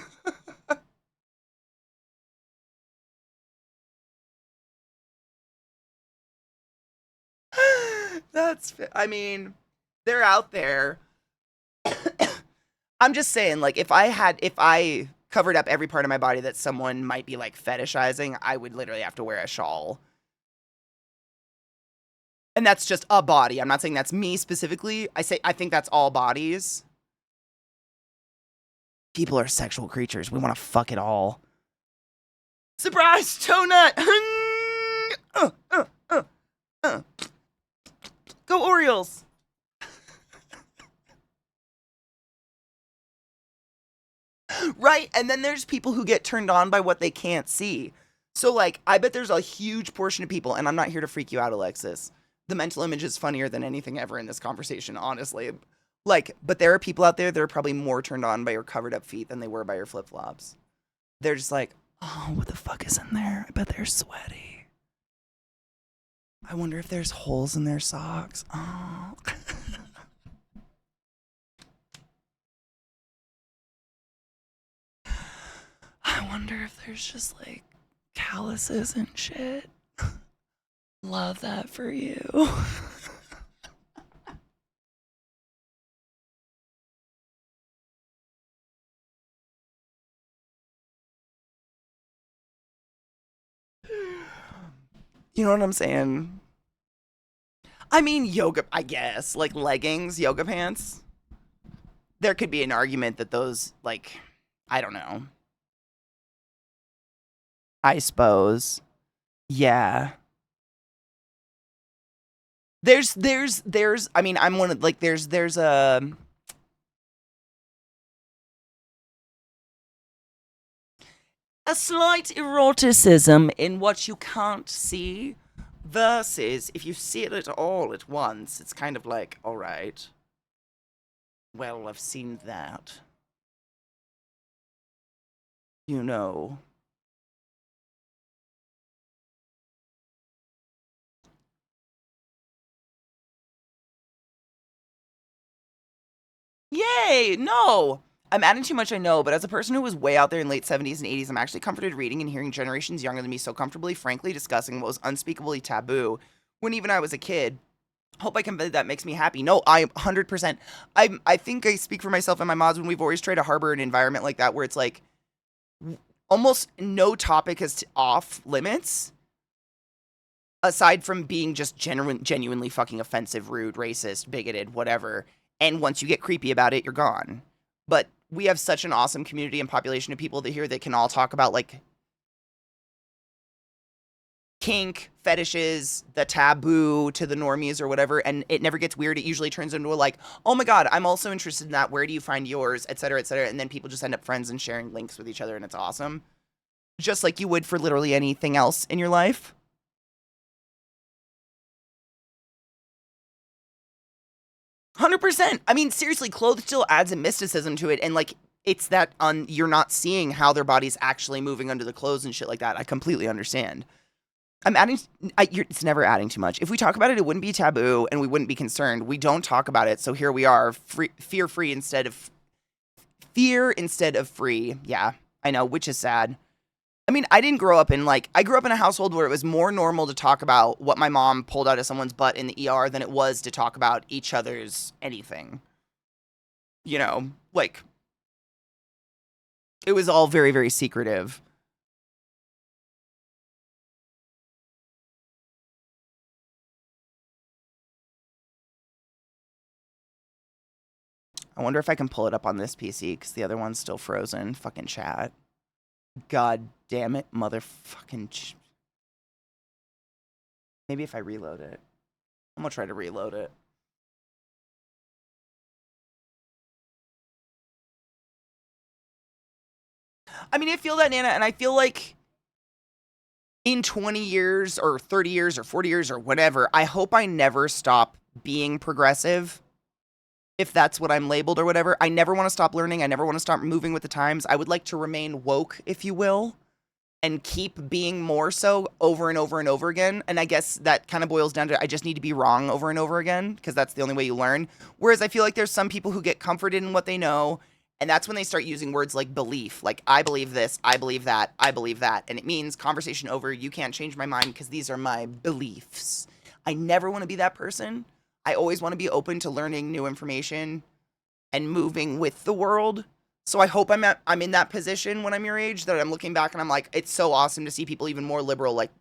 Speaker 1: I mean, they're out there. I'm just saying, like, if I covered up every part of my body that someone might be like fetishizing, I would literally have to wear a shawl. And that's just a body. I'm not saying that's me specifically. I think that's all bodies. People are sexual creatures. We want to fuck it all. Surprise, donut! Uh. Go Orioles! Right? And then there's people who get turned on by what they can't see. So, like, I bet there's a huge portion of people, and I'm not here to freak you out, Alexis. The mental image is funnier than anything ever in this conversation, honestly. Like, but there are people out there that are probably more turned on by your covered up feet than they were by your flip flops. They're just like, oh, what the fuck is in there? I bet they're sweaty. I wonder if there's holes in their socks. Oh. I wonder if there's just like calluses and shit. Love that for you. You know what I'm saying? I mean, yoga, I guess, like leggings, yoga pants. There could be an argument that those, like, I don't know. I suppose. Yeah. I mean, I'm one of, like, there's a slight eroticism in what you can't see versus if you see it all at once, it's kind of like, all right, well, I've seen that. You know. Yay! No! I'm adding too much, I know, but as a person who was way out there in late 70s and 80s, I'm actually comforted reading and hearing generations younger than me so comfortably, frankly, discussing what was unspeakably taboo when even I was a kid. Hope I conveyed that makes me happy. No, I 100%. I think I speak for myself and my mods when we've always tried to harbor an environment like that where it's like almost no topic is off limits aside from being just genuinely fucking offensive, rude, racist, bigoted, whatever. And once you get creepy about it, you're gone. But we have such an awesome community and population of people that here that can all talk about like kink, fetishes, the taboo to the normies or whatever, and it never gets weird. It usually turns into a like, oh my god, I'm also interested in that. Where do you find yours, et cetera, et cetera. And then people just end up friends and sharing links with each other, and it's awesome. Just like you would for literally anything else in your life. 100%. I mean, seriously, clothes still adds a mysticism to it, and like it's that you're not seeing how their body's actually moving under the clothes and shit like that. I completely understand. I'm adding. It's never adding too much. If we talk about it, it wouldn't be taboo, and we wouldn't be concerned. We don't talk about it, so here we are, fear-free instead of fear instead of free. Yeah, I know, which is sad. I mean, I didn't grow up in like I grew up in a household where it was more normal to talk about what my mom pulled out of someone's butt in the ER than it was to talk about each other's anything. You know, like it was all very, very secretive. I wonder if I can pull it up on this PC because the other one's still frozen. Fucking chat. God damn it, motherfucking. Maybe if I reload it. I'm gonna try to reload it. I mean, I feel that, Nana, and I feel like in 20 years or 30 years or 40 years or whatever, I hope I never stop being progressive. If that's what I'm labeled or whatever, I never want to stop learning. I never want to stop moving with the times. I would like to remain woke, if you will, and keep being more so over and over and over again. And I guess that kind of boils down to I just need to be wrong over and over again because that's the only way you learn. Whereas I feel like there's some people who get comforted in what they know. And that's when they start using words like belief, like I believe this, I believe that, I believe that. And it means conversation over. You can't change my mind because these are my beliefs. I never want to be that person. I always want to be open to learning new information and moving with the world. So I hope I'm in that position when I'm your age that I'm looking back and I'm like, it's so awesome to see people even more liberal. Like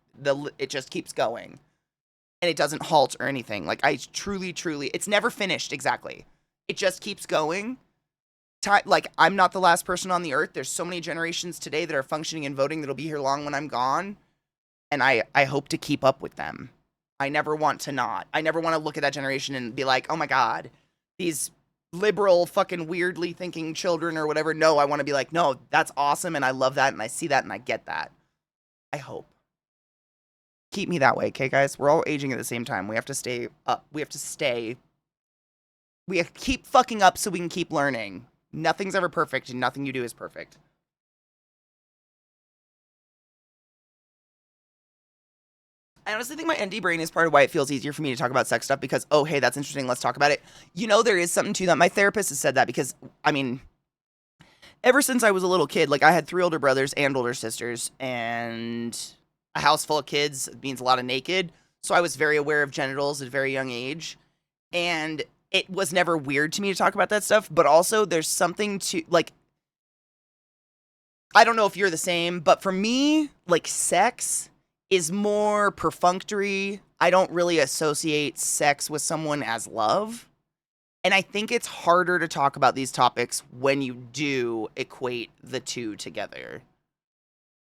Speaker 1: it just keeps going and it doesn't halt or anything. Like I truly, it's never finished exactly. It just keeps going. Like I'm not the last person on the earth. There's so many generations today that are functioning and voting that'll be here long when I'm gone. And I hope to keep up with them. I never want to not. I never want to look at that generation and be like, oh my God, these liberal fucking weirdly thinking children or whatever. No, I want to be like, no, that's awesome and I love that and I see that and I get that. I hope. Keep me that way, okay, guys? We're all aging at the same time. We have to stay up. We have to keep fucking up so we can keep learning. Nothing's ever perfect and nothing you do is perfect. I honestly think my ND brain is part of why it feels easier for me to talk about sex stuff because, oh, hey, that's interesting. Let's talk about it. You know, there is something to that. My therapist has said that because, I mean, ever since I was a little kid, like I had 3 older brothers and older sisters and a house full of kids means a lot of naked. So I was very aware of genitals at a very young age. And it was never weird to me to talk about that stuff. But also there's something to like, I don't know if you're the same, but for me, like sex is more perfunctory. I don't really associate sex with someone as love. And I think it's harder to talk about these topics when you do equate the two together.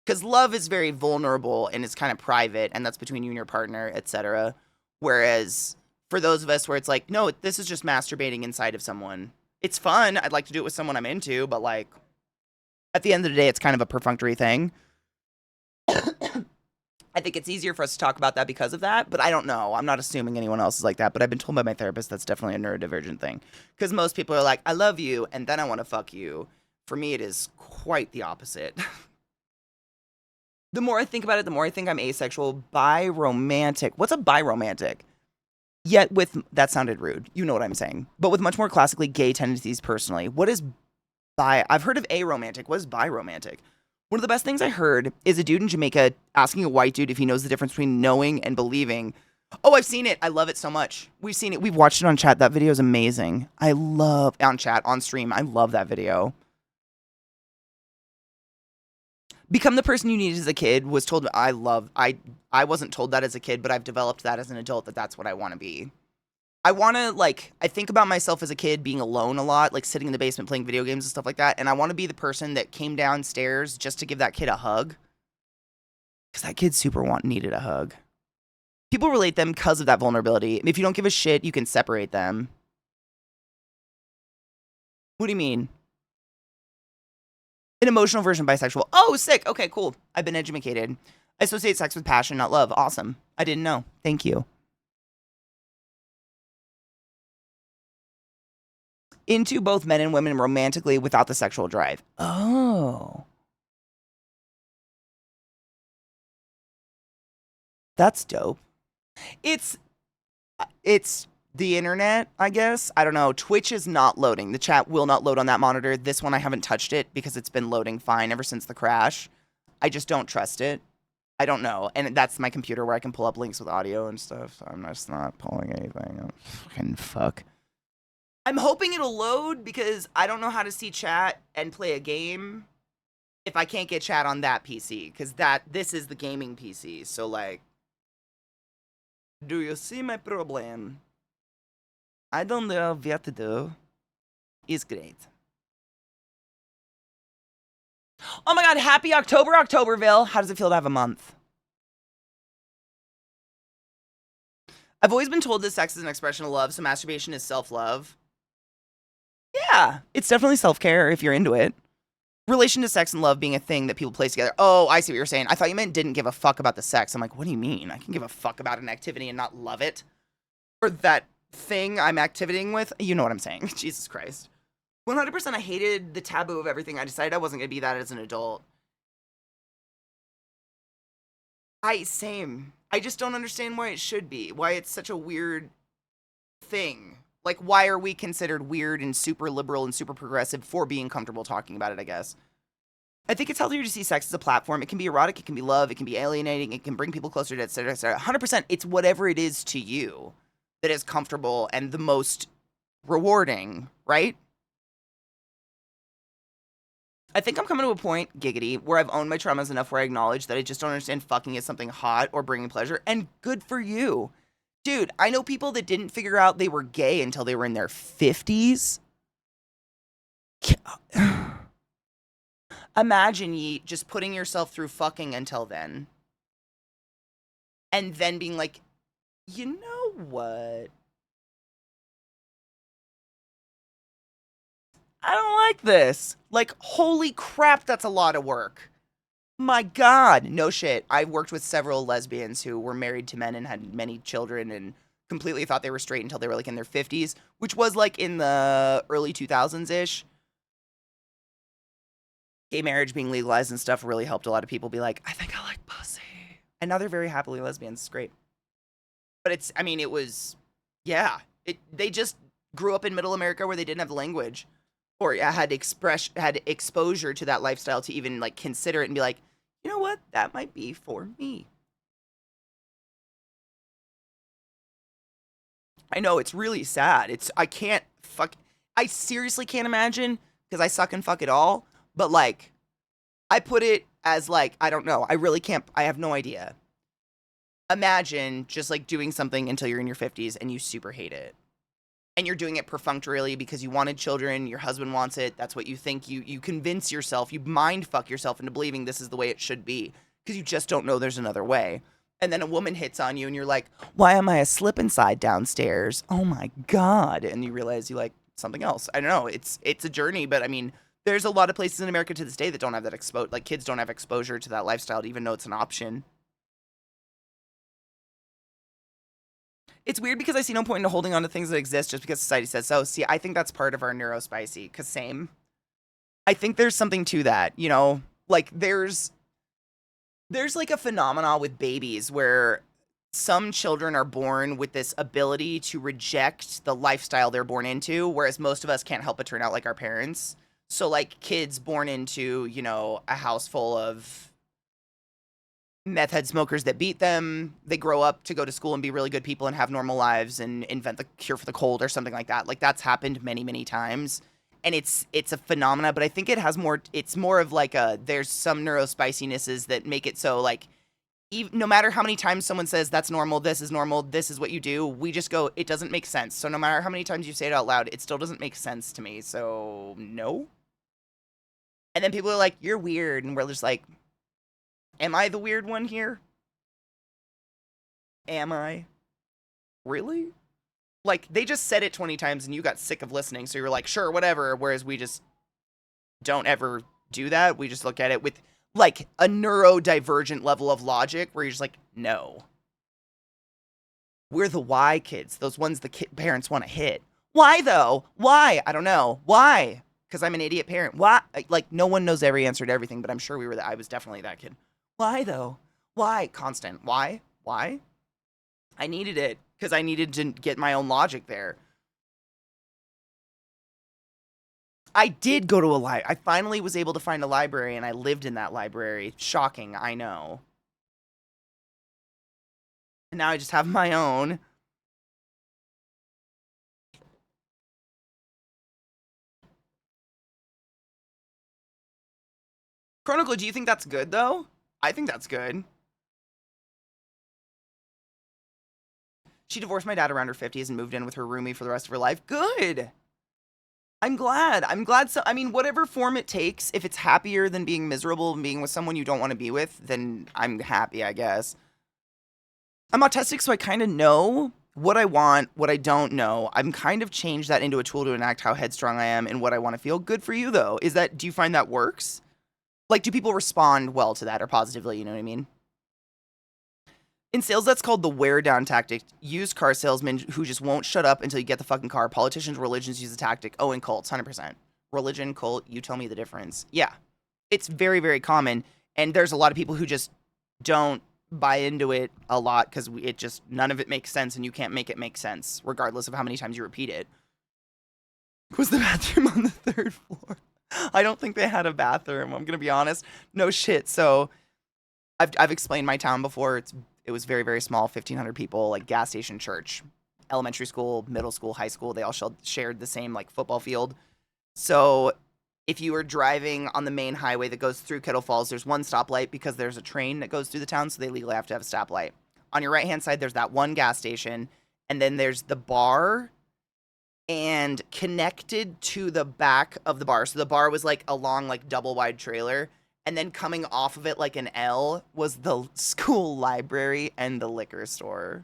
Speaker 1: Because love is very vulnerable and it's kind of private, and that's between you and your partner, etc. Whereas for those of us where it's like, no, this is just masturbating inside of someone. It's fun. I'd like to do it with someone I'm into, but like, at the end of the day, it's kind of a perfunctory thing. I think it's easier for us to talk about that because of that, but I don't know. I'm not assuming anyone else is like that, but I've been told by my therapist that's definitely a neurodivergent thing. Because most people are like, I love you, and then I want to fuck you. For me, it is quite the opposite. The more I think about it, the more I think I'm asexual. Biromantic. What's a biromantic? Yet with, that sounded rude. You know what I'm saying. But with much more classically gay tendencies personally. What is I've heard of aromantic. What is biromantic? One of the best things I heard is a dude in Jamaica asking a white dude if he knows the difference between knowing and believing. Oh, I've seen it. I love it so much. We've seen it. We've watched it on chat. That video is amazing. I love, on chat, on stream. I love that video. Become the person you need as a kid was told. I wasn't told that as a kid, but I've developed that as an adult, that's what I want to be. I want to, like, I think about myself as a kid being alone a lot, like sitting in the basement playing video games and stuff like that. And I want to be the person that came downstairs just to give that kid a hug. Because that kid needed a hug. People relate them because of that vulnerability. If you don't give a shit, you can separate them. What do you mean? An emotional version of bisexual. Oh, sick. Okay, cool. I've been educated. I associate sex with passion, not love. Awesome. I didn't know. Thank you. Into both men and women romantically without the sexual drive. Oh. That's dope. It's the internet, I guess. I don't know. Twitch is not loading. The chat will not load on that monitor. This one I haven't touched it because it's been loading fine ever since the crash. I just don't trust it. I don't know. And that's my computer where I can pull up links with audio and stuff. So I'm just not pulling anything. Fucking fuck. I'm hoping it'll load because I don't know how to see chat and play a game if I can't get chat on that PC. Because this is the gaming PC. So, like, do you see my problem? I don't know what to do. It's great. Oh my god, happy October, Octoberville. How does it feel to have a month? I've always been told that sex is an expression of love, so masturbation is self-love. Yeah, it's definitely self-care if you're into it. Relation to sex and love being a thing that people place together. Oh, I see what you're saying. I thought you meant didn't give a fuck about the sex. I'm like, what do you mean? I can give a fuck about an activity and not love it. Or that thing I'm activating with. You know what I'm saying. Jesus Christ. 100% I hated the taboo of everything. I decided I wasn't going to be that as an adult. Same. I just don't understand why it should be. Why it's such a weird thing. Like, why are we considered weird and super liberal and super progressive for being comfortable talking about it, I guess? I think it's healthier to see sex as a platform. It can be erotic, it can be love, it can be alienating, it can bring people closer to it, etc., etc. 100%, it's whatever it is to you that is comfortable and the most rewarding, right? I think I'm coming to a point, giggity, where I've owned my traumas enough where I acknowledge that I just don't understand fucking as something hot or bringing pleasure, and good for you. Dude, I know people that didn't figure out they were gay until they were in their 50s. Imagine ye just putting yourself through fucking until then. And then being like, you know what? I don't like this. Like, holy crap, that's a lot of work. My God. No shit. I worked with several lesbians who were married to men and had many children and completely thought they were straight until they were like in their 50s, which was like in the early 2000s-ish. Gay marriage being legalized and stuff really helped a lot of people be like, I think I like pussy. And now they're very happily lesbians. It's great. But it's, I mean, it was, yeah. They just grew up in middle America where they didn't have the language. Or had exposure to that lifestyle to even like consider it and be like, you know what, that might be for me. I know, it's really sad. I seriously can't imagine because I suck and fuck it all. But like, I put it as like, I don't know. I really can't, I have no idea. Imagine just like doing something until you're in your 50s and you super hate it. And you're doing it perfunctorily because you wanted children, your husband wants it, that's what you think, you convince yourself, you mind fuck yourself into believing this is the way it should be, because you just don't know there's another way. And then a woman hits on you and you're like, why am I a slip inside downstairs? Oh my God. And you realize you like something else. I don't know, it's a journey, but I mean, there's a lot of places in America to this day that don't have that like kids don't have exposure to that lifestyle to even know it's an option. It's weird because I see no point in holding on to things that exist just because society says so. See, I think that's part of our neurospicy, because same. I think there's something to that, you know? Like, there's like a phenomenon with babies where some children are born with this ability to reject the lifestyle they're born into, whereas most of us can't help but turn out like our parents. So, like, kids born into, you know, a house full of meth head smokers that beat them, they grow up to go to school and be really good people and have normal lives and invent the cure for the cold or something like that. Like, that's happened many, many times. And it's a phenomena, but I think it has more, it's more of like there's some neurospicinesses that make it so, like, no matter how many times someone says that's normal, this is what you do, we just go, it doesn't make sense. So no matter how many times you say it out loud, it still doesn't make sense to me. So no. And then people are like, you're weird. And we're just like, am I the weird one here? Am I? Really? Like, they just said it 20 times and you got sick of listening. So you're like, sure, whatever. Whereas we just don't ever do that. We just look at it with like a neurodivergent level of logic where you're just like, no. We're the why kids, those ones the parents want to hit. Why though? Why? I don't know. Why? Because I'm an idiot parent. Why? Like, no one knows every answer to everything, but I'm sure we were I was definitely that kid. Why though? Why? Constant. Why? Why? I needed it because I needed to get my own logic there. I did go to a library. I finally was able to find a library, and I lived in that library. Shocking, I know. And now I just have my own. Chronicle, do you think that's good, though? I think that's good. She divorced my dad around her 50s and moved in with her roomie for the rest of her life. Good. I'm glad. I'm glad. So, I mean, whatever form it takes, if it's happier than being miserable and being with someone you don't want to be with, then I'm happy, I guess. I'm autistic, so I kind of know what I want, what I don't know. I'm kind of changed that into a tool to enact how headstrong I am and what I want to feel. Good for you, though. Do you find that works? Like, do people respond well to that or positively? You know what I mean? In sales, that's called the wear down tactic. Used car salesmen who just won't shut up until you get the fucking car. Politicians, religions use the tactic. Oh, and cults, 100%. Religion, cult, you tell me the difference. Yeah. It's very, very common. And there's a lot of people who just don't buy into it a lot because it just, none of it makes sense and you can't make it make sense, regardless of how many times you repeat it. Was the bathroom on the 3rd floor? I don't think they had a bathroom. I'm going to be honest. No shit. So I've explained my town before. It was very, very small, 1,500 people, like gas station, church, elementary school, middle school, high school. They all shared the same like football field. So if you were driving on the main highway that goes through Kettle Falls, there's one stoplight because there's a train that goes through the town, so they legally have to have a stoplight. On your right-hand side, there's that one gas station, and then there's the bar, and connected to the back of the bar. So the bar was like a long, like double-wide trailer. And then coming off of it like an L was the school library and the liquor store.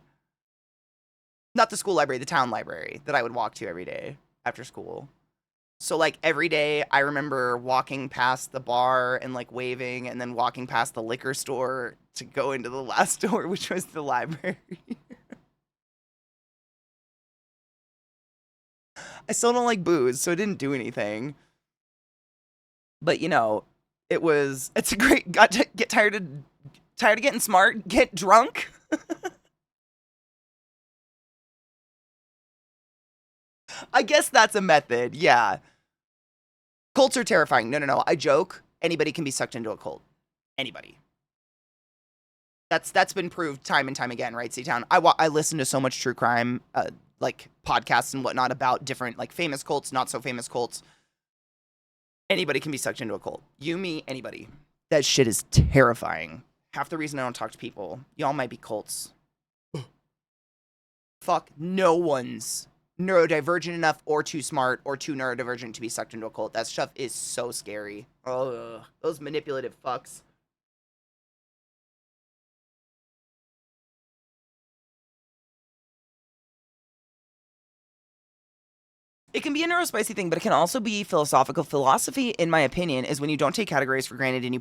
Speaker 1: Not the school library, the town library that I would walk to every day after school. So like every day I remember walking past the bar and like waving and then walking past the liquor store to go into the last door, which was the library. I still don't like booze, so it didn't do anything. But you know, it's a great, got to get tired of getting smart, get drunk. I guess that's a method, yeah. Cults are terrifying. No, I joke. Anybody can be sucked into a cult. Anybody. That's been proved time and time again, right, C-Town? I listen to so much true crime, like podcasts and whatnot about different like famous cults, not so famous cults. Anybody can be sucked into a cult. You, me, anybody. That shit is terrifying. Half the reason I don't talk to people, y'all might be cults. Fuck, no one's neurodivergent enough or too smart or too neurodivergent to be sucked into a cult. That stuff is so scary. Ugh, those manipulative fucks. It can be a neurospicy thing, but it can also be philosophical. Philosophy, in my opinion, is when you don't take categories for granted and you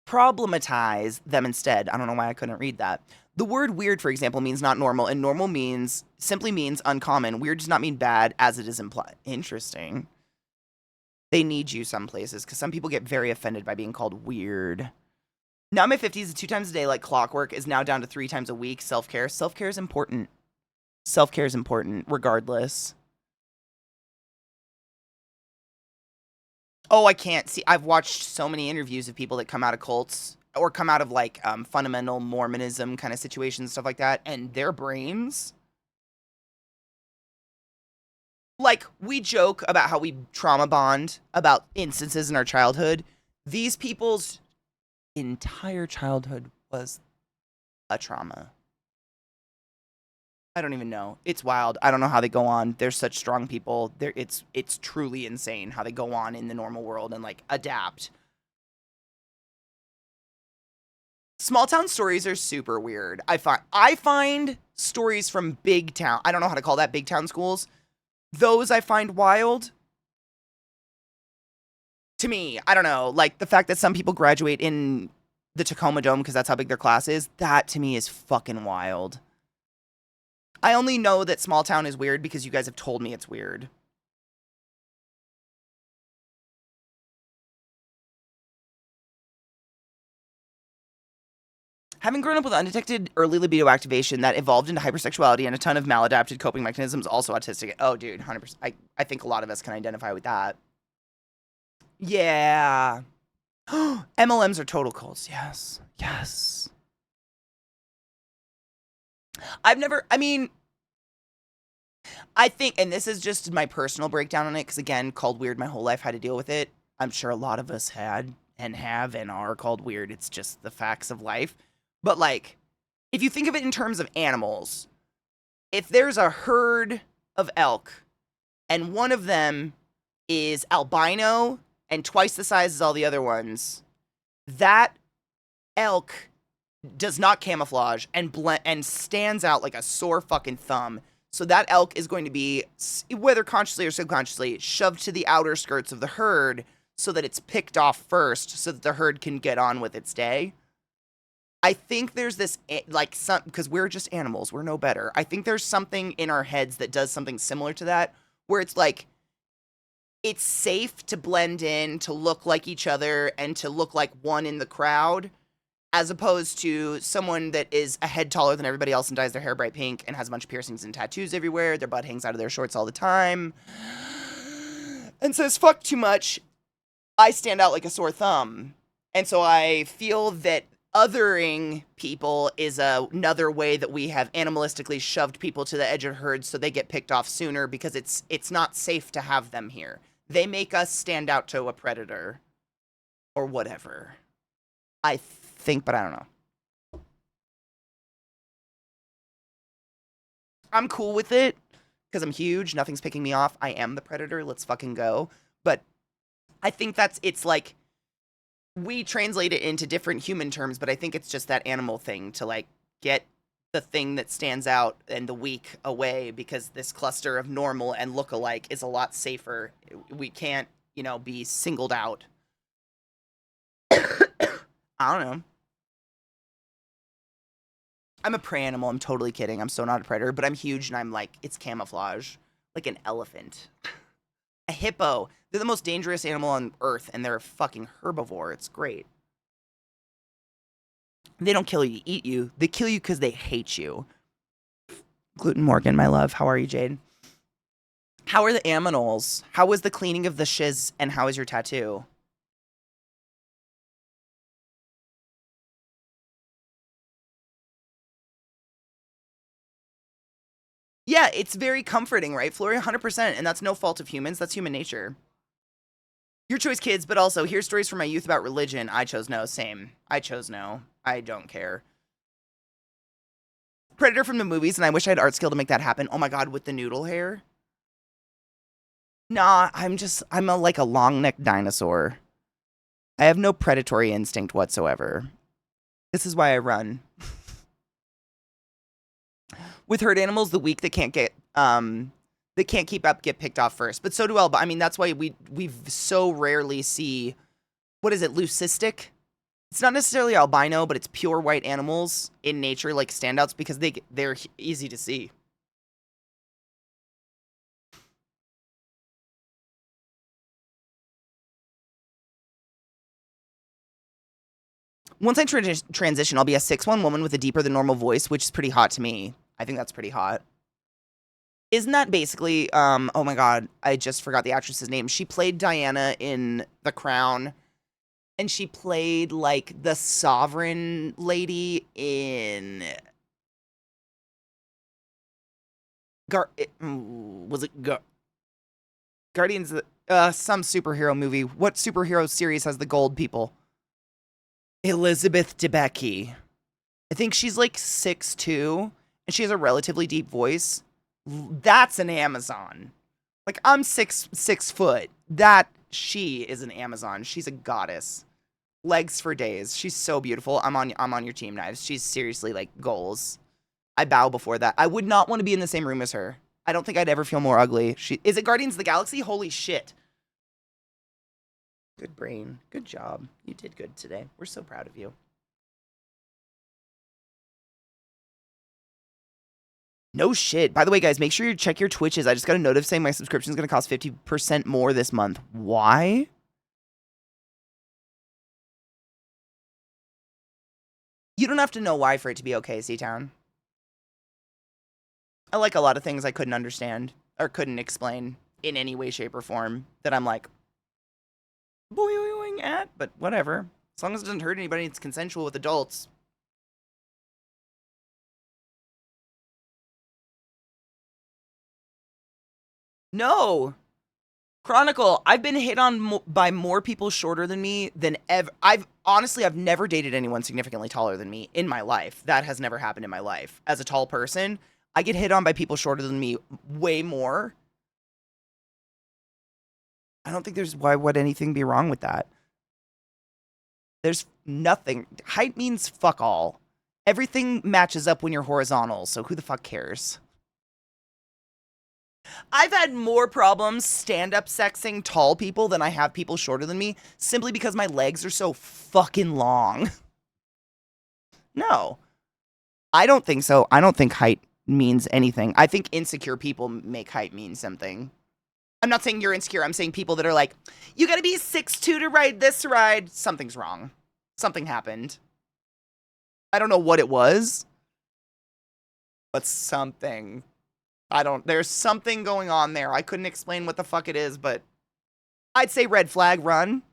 Speaker 1: problematize them instead. I don't know why I couldn't read that. The word weird, for example, means not normal, and normal simply means uncommon. Weird does not mean bad, as it is implied. Interesting. They need you some places, because some people get very offended by being called weird. Now in my 50s, 2 times a day, like clockwork, is now down to 3 times a week. Self-care. Self-care is important. Self-care is important, regardless. Oh, I can't see. I've watched so many interviews of people that come out of cults or come out of like fundamental Mormonism kind of situations, stuff like that, and their brains. Like, we joke about how we trauma bond about instances in our childhood. These people's entire childhood was a trauma. I don't even know. It's wild. I don't know how they go on. They're such strong people. It's truly insane how they go on in the normal world and like adapt. Small town stories are super weird. I find stories from big town. I don't know how to call that, big town schools. Those I find wild. To me, I don't know. Like the fact that some people graduate in the Tacoma Dome because that's how big their class is. That to me is fucking wild. I only know that small town is weird because you guys have told me it's weird. Having grown up with undetected early libido activation that evolved into hypersexuality and a ton of maladapted coping mechanisms, also autistic. Oh, dude, 100%. I think a lot of us can identify with that. Yeah. MLMs are total cults. Yes. Yes. I mean, I think, and this is just my personal breakdown on it, because again, called weird my whole life, had to deal with it. I'm sure a lot of us had and have and are called weird. It's just the facts of life. But like, if you think of it in terms of animals, if there's a herd of elk and one of them is albino and twice the size as all the other ones, that elk does not camouflage and stands out like a sore fucking thumb. So that elk is going to be, whether consciously or subconsciously, shoved to the outer skirts of the herd so that it's picked off first so that the herd can get on with its day. I think there's this, like, some, because we're just animals, we're no better. I think there's something in our heads that does something similar to that, where it's like, it's safe to blend in, to look like each other, and to look like one in the crowd, as opposed to someone that is a head taller than everybody else and dyes their hair bright pink and has a bunch of piercings and tattoos everywhere, their butt hangs out of their shorts all the time, and says, fuck too much, I stand out like a sore thumb. And so I feel that othering people is another way that we have animalistically shoved people to the edge of herds so they get picked off sooner because it's not safe to have them here. They make us stand out to a predator or whatever. I think, but I don't know. I'm cool with it because I'm huge. Nothing's picking me off. I am the predator. Let's fucking go. But I think it's like, we translate it into different human terms, but I think it's just that animal thing to like get the thing that stands out and the weak away because this cluster of normal and look-alike is a lot safer. We can't, be singled out. I don't know. I'm a prey animal. I'm totally kidding. I'm so not a predator, but I'm huge and I'm like, it's camouflage. Like an elephant. A hippo. They're the most dangerous animal on Earth, and they're a fucking herbivore. It's great. They don't kill you to eat you. They kill you because they hate you. Gluten Morgan, my love. How are you, Jade? How are the aminals? How was the cleaning of the shiz, and how is your tattoo? Yeah, it's very comforting, right, Flory? 100%. And that's no fault of humans. That's human nature. Your choice, kids, but also here's stories from my youth about religion. I chose no. Same. I chose no. I don't care. Predator from the movies, and I wish I had art skill to make that happen. Oh my god, with the noodle hair? Nah, I'm like a long-necked dinosaur. I have no predatory instinct whatsoever. This is why I run. With herd animals, the weak that can't keep up get picked off first. But so do Elba. I mean, that's why we so rarely see, what is it, leucistic? It's not necessarily albino, but it's pure white animals in nature, like standouts, because they're easy to see. Once I transition, I'll be a 6'1" woman with a deeper than normal voice, which is pretty hot to me. I think that's pretty hot. Isn't that basically, oh my god, I just forgot the actress's name. She played Diana in The Crown, and she played, like, the sovereign lady in... was it Guardians of some superhero movie. What superhero series has the gold people? Elizabeth Debicki. I think she's like 6'2", and she has a relatively deep voice. That's an Amazon. Like, I'm 6 foot. She is an Amazon. She's a goddess. Legs for days. She's so beautiful. I'm on your team, Knives. She's seriously like goals. I bow before that. I would not want to be in the same room as her. I don't think I'd ever feel more ugly. Is it Guardians of the Galaxy? Holy shit. Good brain. Good job. You did good today. We're so proud of you. No shit. By the way, guys, make sure you check your Twitches. I just got a notice saying my subscription is going to cost 50% more this month. Why? You don't have to know why for it to be okay, C-Town. I like a lot of things I couldn't understand or couldn't explain in any way, shape, or form that I'm like, boing at, but whatever. As long as it doesn't hurt anybody, it's consensual with adults. No! Chronicle, I've been hit on by more people shorter than me than ever. I've never dated anyone significantly taller than me in my life. That has never happened in my life. As a tall person, I get hit on by people shorter than me way more. I don't think there's why would anything be wrong with that. There's nothing. Height means fuck all. Everything matches up when you're horizontal, so who the fuck cares? I've had more problems stand-up sexing tall people than I have people shorter than me, simply because my legs are so fucking long. No. I don't think so. I don't think height means anything. I think insecure people make height mean something. I'm not saying you're insecure. I'm saying people that are like, you gotta be 6'2" to ride this ride. Something's wrong. Something happened. I don't know what it was, but something. There's something going on there. I couldn't explain what the fuck it is, but I'd say red flag, run.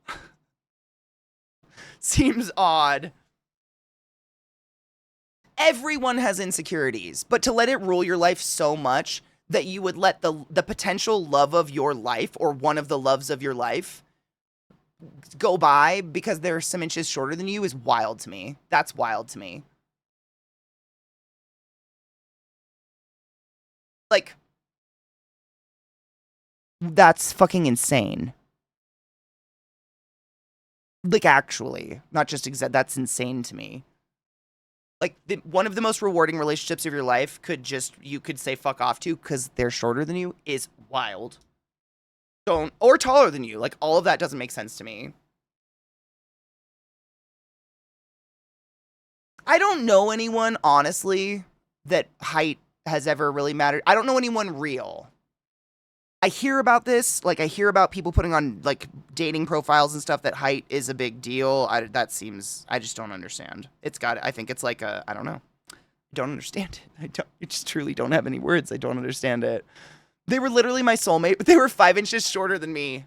Speaker 1: Seems odd. Everyone has insecurities, but to let it rule your life so much that you would let the potential love of your life or one of the loves of your life go by because they're some inches shorter than you is wild to me. That's wild to me. Like, that's fucking insane. Like, actually, not just that's insane to me. Like, one of the most rewarding relationships of your life you could say fuck off to because they're shorter than you is wild. Or taller than you. Like, all of that doesn't make sense to me. I don't know anyone, honestly, that height has ever really mattered. I don't know anyone real. I hear about this. Like, I hear about people putting on, like, dating profiles and stuff that height is a big deal. I just don't understand. I think it's like I don't know. I don't understand it. I just truly don't have any words. I don't understand it. They were literally my soulmate, but they were 5 inches shorter than me.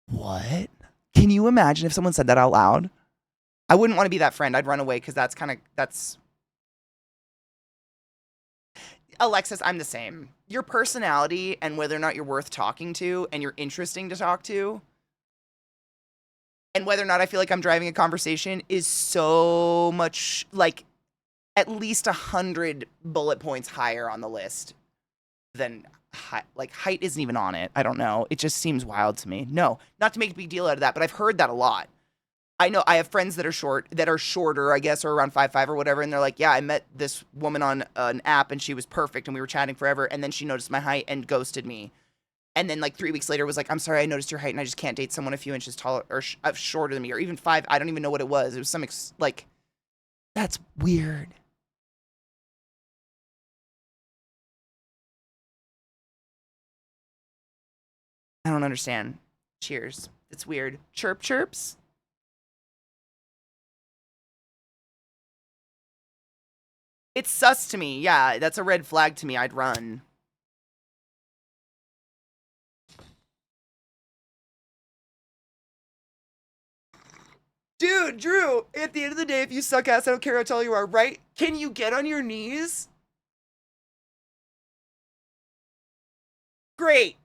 Speaker 1: What? Can you imagine if someone said that out loud? I wouldn't want to be that friend. I'd run away because that's... Alexis, I'm the same. Your personality and whether or not you're worth talking to and you're interesting to talk to and whether or not I feel like I'm driving a conversation is so much, like, at least 100 bullet points higher on the list than height isn't even on it. I don't know. It just seems wild to me. No, not to make a big deal out of that, but I've heard that a lot. I know I have friends that are shorter, I guess, or around 5'5" or whatever, and they're like, yeah, I met this woman on an app and she was perfect and we were chatting forever, and then she noticed my height and ghosted me. And then like 3 weeks later was like, I'm sorry, I noticed your height and I just can't date someone a few inches taller or shorter than me, or even 5. I don't even know what it was. It was some like, that's weird. I don't understand. Cheers. It's weird. Chirp chirps. It's sus to me. Yeah, that's a red flag to me. I'd run. Dude, Drew, at the end of the day, if you suck ass, I don't care how tall you are, right? Can you get on your knees? Great.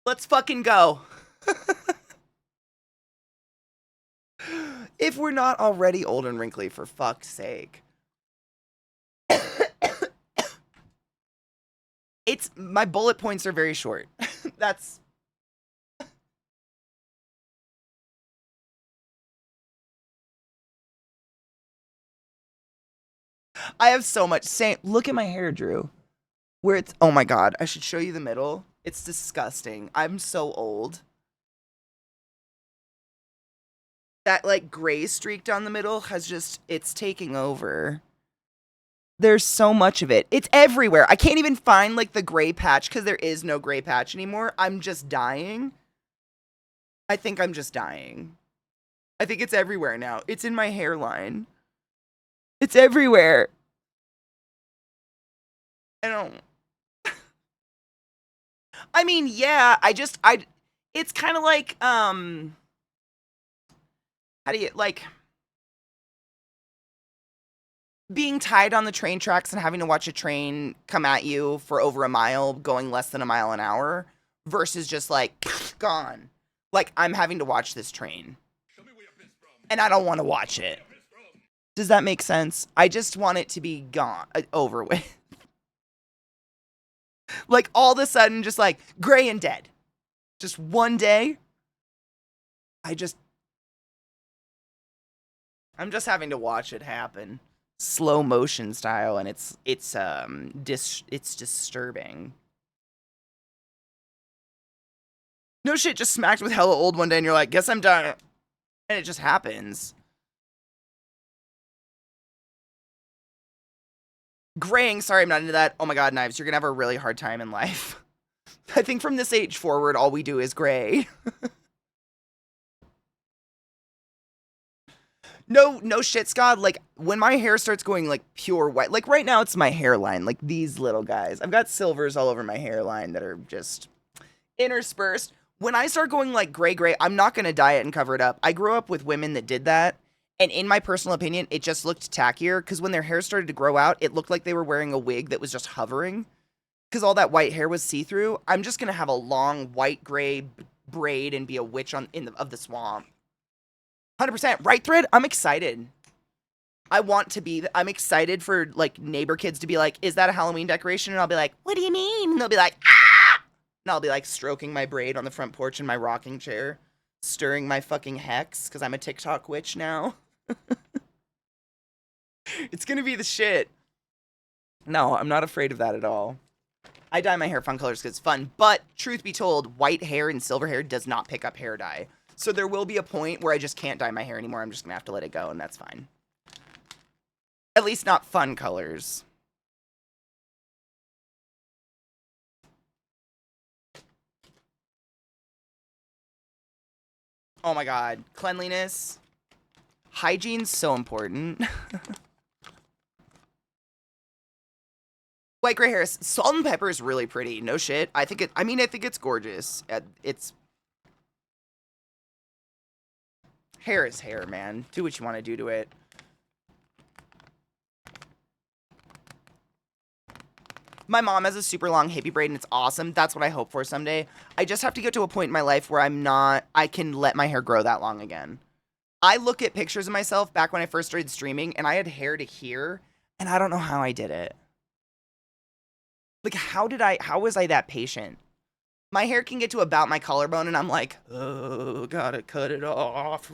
Speaker 1: Let's fucking go. If we're not already old and wrinkly, for fuck's sake. It's my bullet points are very short. That's I have so much same look at my hair, Drew. Where it's oh my god, I should show you the middle. It's disgusting. I'm so old. That like gray streak down the middle has just it's taking over. There's so much of it. It's everywhere. I can't even find like the gray patch because there is no gray patch anymore. I'm just dying. I think I'm just dying. I think it's everywhere now. It's in my hairline. It's everywhere. I don't. I mean, yeah, it's kind of like how do you like being tied on the train tracks and having to watch a train come at you for over a mile going less than a mile an hour versus just like gone. Like I'm having to watch this train. And I don't want to watch it. Does that make sense? I just want it to be gone, over with. Like all of a sudden just like gray and dead. Just one day. I'm just having to watch it happen. Slow motion style, and it's disturbing. No shit, just smacked with hella old one day and you're like, guess I'm done. And it just happens. Graying, sorry I'm not into that. Oh my god, Knives, you're gonna have a really hard time in life. I think from this age forward, all we do is gray. No shit, Scott. Like, when my hair starts going, like, pure white, like, right now it's my hairline, like, these little guys. I've got silvers all over my hairline that are just interspersed. When I start going, like, gray, I'm not gonna dye it and cover it up. I grew up with women that did that, and in my personal opinion, it just looked tackier, because when their hair started to grow out, it looked like they were wearing a wig that was just hovering, because all that white hair was see-through. I'm just gonna have a long, white-gray braid and be a witch of the swamp. 100%. Right, Thread? I'm excited. I'm excited for, like, neighbor kids to be like, is that a Halloween decoration? And I'll be like, what do you mean? And they'll be like, ah! And I'll be, like, stroking my braid on the front porch in my rocking chair, stirring my fucking hex, because I'm a TikTok witch now. It's gonna be the shit. No, I'm not afraid of that at all. I dye my hair fun colors because it's fun, but truth be told, white hair and silver hair does not pick up hair dye. So there will be a point where I just can't dye my hair anymore. I'm just gonna have to let it go, and that's fine. At least not fun colors. Oh my god. Cleanliness. Hygiene's so important. White gray hair. Salt and pepper is really pretty. No shit. I think it's gorgeous. It's hair is hair, man. Do what you want to do to it. My mom has a super long hippie braid and it's awesome. That's what I hope for someday. I just have to get to a point in my life where I can let my hair grow that long again. I look at pictures of myself back when I first started streaming and I had hair to here and I don't know how I did it. Like, how was I that patient? My hair can get to about my collarbone and I'm like, oh, gotta cut it off.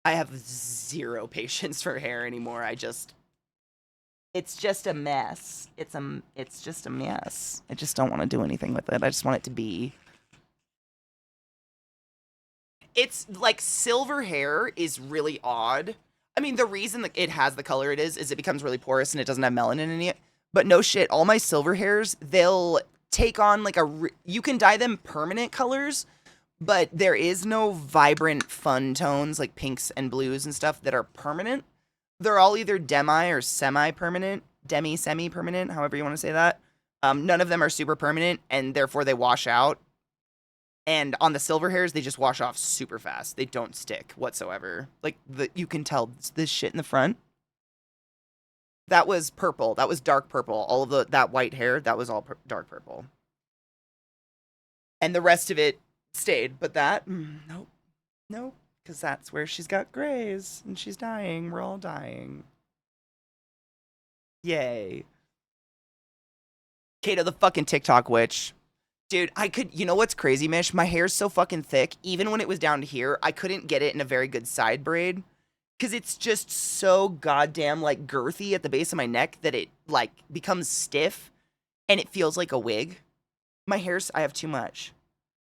Speaker 1: I have zero patience for hair anymore. It's just a mess. It's just a mess. I just don't want to do anything with it. I just want it to be. It's like silver hair is really odd. I mean, the reason that it has the color it is it becomes really porous and it doesn't have melanin in it. But no shit, all my silver hairs, they'll take on like you can dye them permanent colors, but there is no vibrant fun tones like pinks and blues and stuff that are permanent. They're all either demi or semi-permanent, semi-permanent, however you want to say that. None of them are super permanent, and therefore they wash out. And on the silver hairs, they just wash off super fast. They don't stick whatsoever. Like you can tell this shit in the front. That was purple. That was dark purple. All of that white hair, that was all dark purple. And the rest of it stayed, but that, nope, nope, because that's where she's got grays and she's dying. We're all dying. Yay. Kato the fucking TikTok witch. Dude, you know what's crazy, Mish? My hair's so fucking thick. Even when it was down to here, I couldn't get it in a very good side braid. Because it's just so goddamn, like, girthy at the base of my neck that it, like, becomes stiff. And it feels like a wig. I have too much.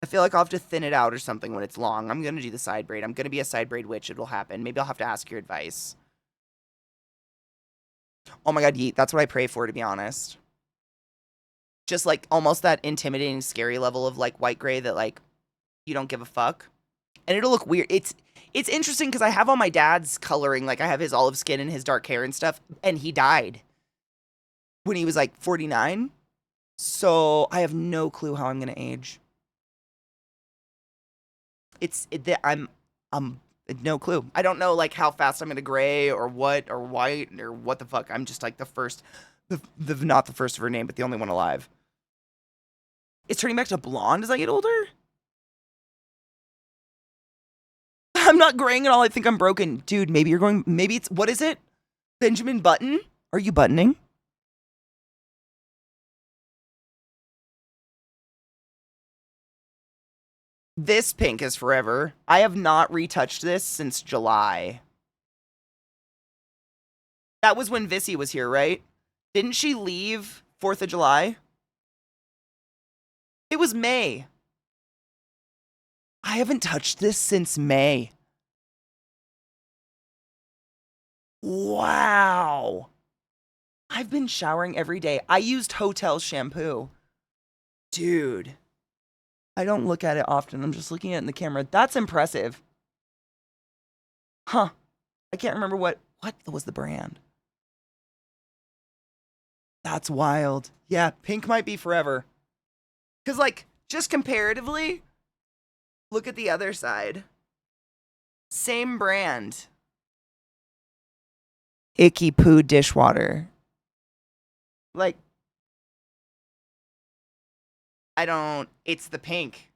Speaker 1: I feel like I'll have to thin it out or something when it's long. I'm going to do the side braid. I'm going to be a side braid witch. It'll happen. Maybe I'll have to ask your advice. Oh my god, yeet. That's what I pray for, to be honest. Just, like, almost that intimidating, scary level of, like, white gray that, like, you don't give a fuck. And it'll look weird. It's interesting because I have all my dad's coloring. Like, I have his olive skin and his dark hair and stuff. And he died when he was, like, 49. So I have no clue how I'm going to age. I'm no clue. I don't know, like, how fast I'm going to gray or what or white or what the fuck. I'm just, like, not the first of her name, but the only one alive. It's turning back to blonde as I get older? I'm not graying at all. I think I'm broken. Dude, maybe it's, what is it? Benjamin Button? Are you buttoning? This pink is forever. I have not retouched this since July. That was when Vissy was here, right? Didn't she leave 4th of July? It was May. I haven't touched this since May. Wow. I've been showering every day. I used Hotel shampoo. Dude. I don't look at it often. I'm just looking at it in the camera. That's impressive. Huh. I can't remember what was the brand. That's wild. Yeah, pink might be forever. Because, like, just comparatively, look at the other side. Same brand. Icky poo dishwater. Like, it's the pink.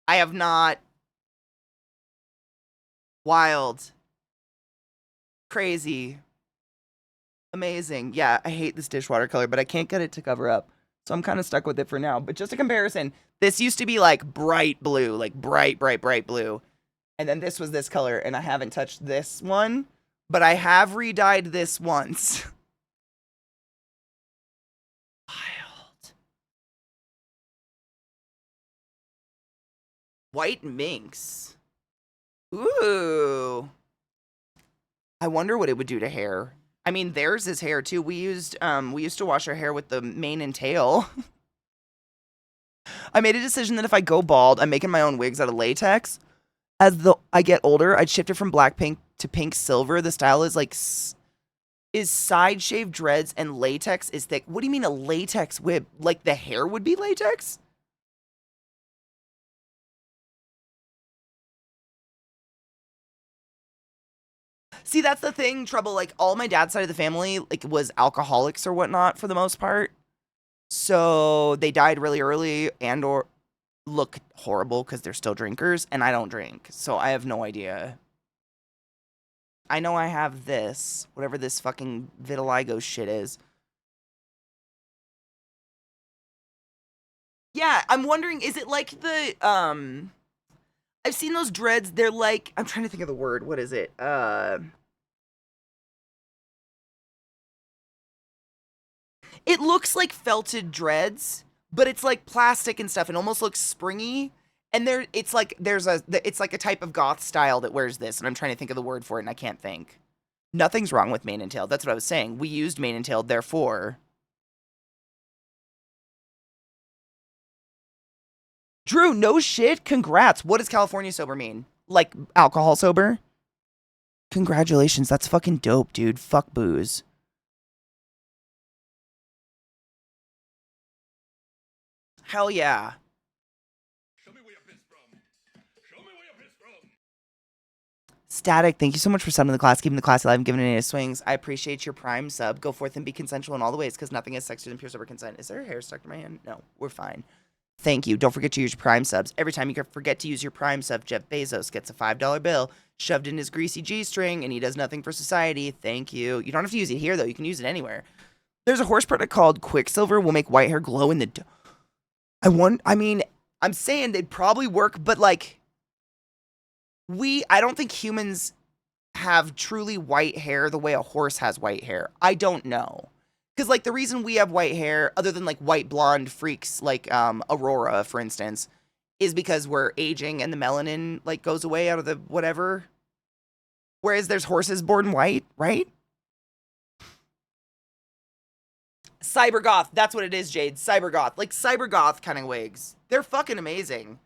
Speaker 1: I have not. Wild. Crazy. Amazing. Yeah, I hate this dishwater color, but I can't get it to cover up. So I'm kind of stuck with it for now. But just a comparison, this used to be like bright blue, like bright, bright, bright blue. And then this was this color, and I haven't touched this one, but I have re-dyed this once. Wild. White minx. Ooh. I wonder what it would do to hair. I mean, theirs is hair too. We used to wash our hair with the mane and tail. I made a decision that if I go bald, I'm making my own wigs out of latex. As I get older, I'd shift it from black pink to pink silver. The style is like is side shave dreads and latex is thick. What do you mean a latex wig? Like the hair would be latex? See, that's the thing, Trouble. Like, all my dad's side of the family, like, was alcoholics or whatnot for the most part. So they died really early and or look horrible because they're still drinkers, and I don't drink. So I have no idea. I know I have this, whatever this fucking vitiligo shit is. Yeah, I'm wondering, is it like the, I've seen those dreads, they're like, I'm trying to think of the word, what is it? It looks like felted dreads, but it's like plastic and stuff and almost looks springy. And it's like it's like a type of goth style that wears this, and I'm trying to think of the word for it, and I can't think. Nothing's wrong with mane and tail. That's what I was saying. We used mane and tail, therefore. Drew, no shit. Congrats. What does California sober mean? Like alcohol sober? Congratulations. That's fucking dope, dude. Fuck booze. Hell yeah.
Speaker 3: Show me where you pissed from. Show me where you pissed from.
Speaker 1: Static, thank you so much for subbing the class, keeping the class alive, and giving it a swings. I appreciate your prime sub. Go forth and be consensual in all the ways, because nothing is sexier than pure sober consent. Is there a hair stuck to my hand? No, we're fine. Thank you. Don't forget to use your prime subs. Every time you forget to use your prime sub, Jeff Bezos gets a $5 bill shoved in his greasy G-string, and he does nothing for society. Thank you. You don't have to use it here, though. You can use it anywhere. There's a horse product called Quicksilver. Will make white hair glow in the... I'm saying they'd probably work, but, like... I don't think humans have truly white hair the way a horse has white hair. I don't know. Because, like, the reason we have white hair, other than, like, white blonde freaks like Aurora, for instance, is because we're aging and the melanin, like, goes away out of the whatever. Whereas there's horses born white, right? Cybergoth. That's what it is, Jade. Cybergoth. Like, cybergoth kind of wigs. They're fucking amazing.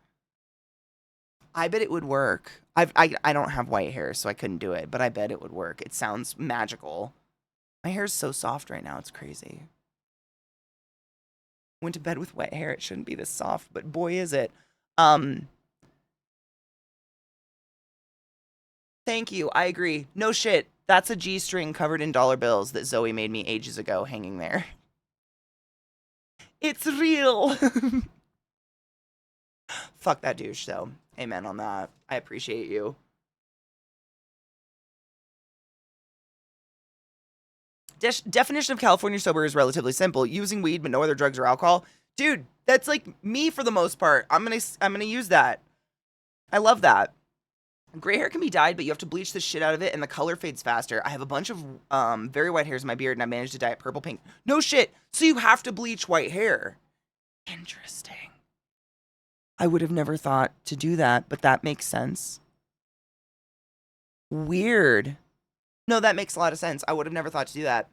Speaker 1: I bet it would work. I don't have white hair, so I couldn't do it, but I bet it would work. It sounds magical. My hair's so soft right now, it's crazy. Went to bed with wet hair. It shouldn't be this soft, but boy is it. Thank you. I agree. No shit. That's a G-string covered in dollar bills that Zoe made me ages ago hanging there. It's real. Fuck that douche, though. Amen on that. I appreciate you. Definition of California sober is relatively simple. Using weed but no other drugs or alcohol. Dude, that's like me for the most part. I'm gonna use that. I love that. Gray hair can be dyed, but you have to bleach the shit out of it, and the color fades faster. I have a bunch of very white hairs in my beard, and I managed to dye it purple pink. No shit. So you have to bleach white hair. Interesting. I would have never thought to do that, but that makes sense. Weird. No, that makes a lot of sense. I would have never thought to do that.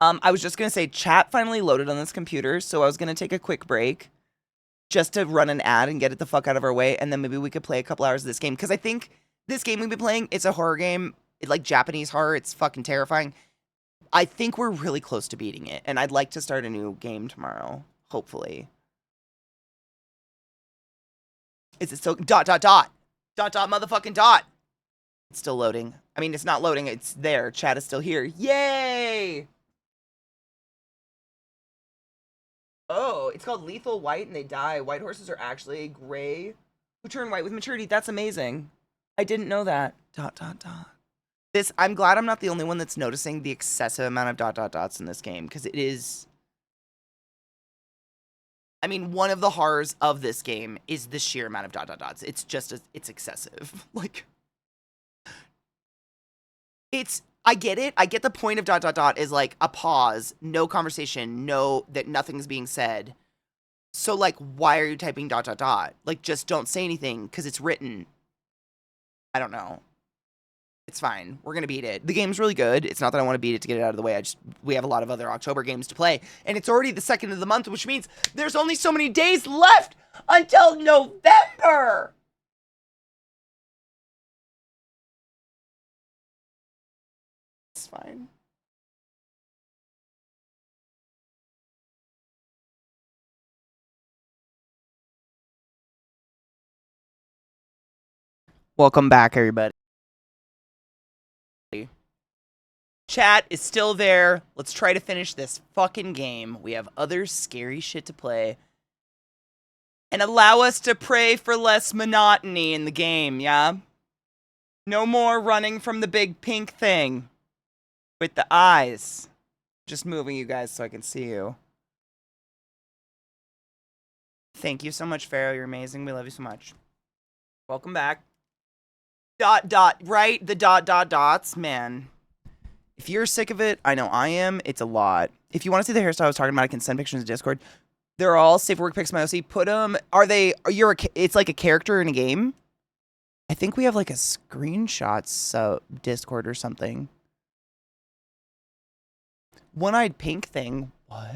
Speaker 1: I was just going to say, chat finally loaded on this computer, so I was going to take a quick break just to run an ad and get it the fuck out of our way, and then maybe we could play a couple hours of this game, because I think this game we've been playing, it's a horror game, like Japanese horror, it's fucking terrifying. I think we're really close to beating it, and I'd like to start a new game tomorrow, hopefully. Is it still... Dot, motherfucking dot. It's still loading. I mean, it's not loading. It's there. Chat is still here. Yay! Oh, it's called Lethal White, and they die. White horses are actually gray who turn white with maturity. That's amazing. I didn't know that. Dot. I'm glad I'm not the only one that's noticing the excessive amount of dots in this game, because it is... I mean, one of the horrors of this game is the sheer amount of dots. It's just, it's excessive. Like, I get it. I get the point of dot is like a pause, no conversation, that nothing's being said. So, like, why are you typing dot? Like, just don't say anything, because it's written. I don't know. It's fine. We're going to beat it. The game's really good. It's not that I want to beat it to get it out of the way. We have a lot of other October games to play. And it's already the 2nd of the month, which means there's only so many days left until November. It's fine. Welcome back, everybody. Chat is still there. Let's try to finish this fucking game. We have other scary shit to play. And allow us to pray for less monotony in the game, yeah? No more running from the big pink thing. With the eyes. Just moving you guys so I can see you. Thank you so much, Pharaoh. You're amazing. We love you so much. Welcome back. Right? The dots, man. If you're sick of it, I know I am. It's a lot. If you want to see the hairstyle I was talking about, I can send pictures to Discord. They're all safe work pics, my OC. Put them. It's like a character in a game? I think we have like a screenshots Discord or something. One-eyed pink thing. What?